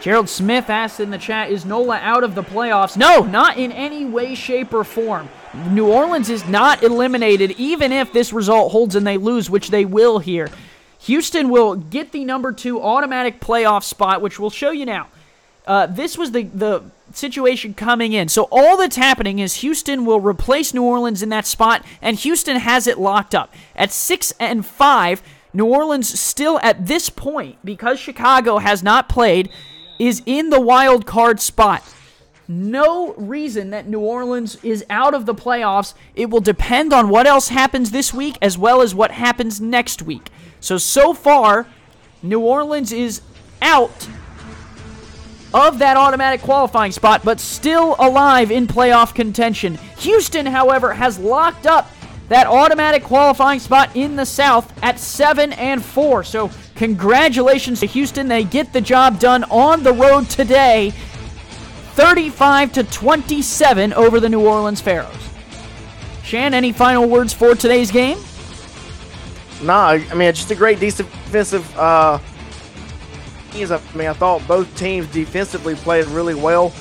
Speaker 1: Gerald Smith asked in the chat, is NOLA out of the playoffs? No, not in any way, shape, or form. New Orleans is not eliminated, even if this result holds and they lose, which they will here. Houston will get the number 2 automatic playoff spot, which we'll show you now. This was the situation coming in. So all that's happening is Houston will replace New Orleans in that spot, and Houston has it locked up. At 6-5, New Orleans still at this point, because Chicago has not played, is in the wild card spot. No reason that New Orleans is out of the playoffs. It will depend on what else happens this week as well as what happens next week. So far, New Orleans is out of that automatic qualifying spot, but still alive in playoff contention. Houston, however, has locked up that automatic qualifying spot in the South at 7-4. So congratulations to Houston. They get the job done on the road today, 35-27 over the New Orleans Pharaohs. Shann, any final words for today's game?
Speaker 2: I mean, just a great defensive teams. I mean, I thought both teams defensively played really well.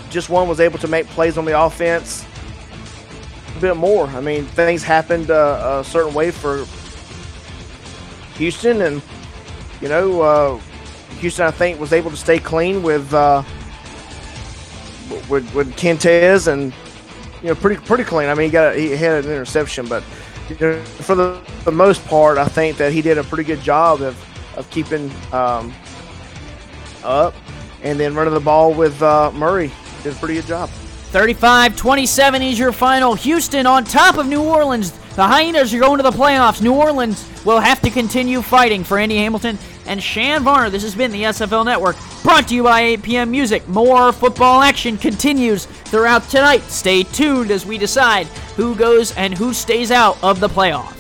Speaker 2: Just one was able to make plays on the offense a bit more. I mean, things happened a certain way for Houston, and Houston, I think, was able to stay clean with Quintez, and pretty clean. I mean, he had an interception, but for the most part, I think that he did a pretty good job of keeping up, and then running the ball with Murray. Did a pretty good job.
Speaker 1: 35-27 is your final. Houston on top of New Orleans. The Hyenas are going to the playoffs. New Orleans will have to continue fighting. For Andy Hamilton and Shann Varner, this has been the SFL Network, brought to you by 8 p.m. Music. More football action continues throughout tonight. Stay tuned as we decide who goes and who stays out of the playoffs.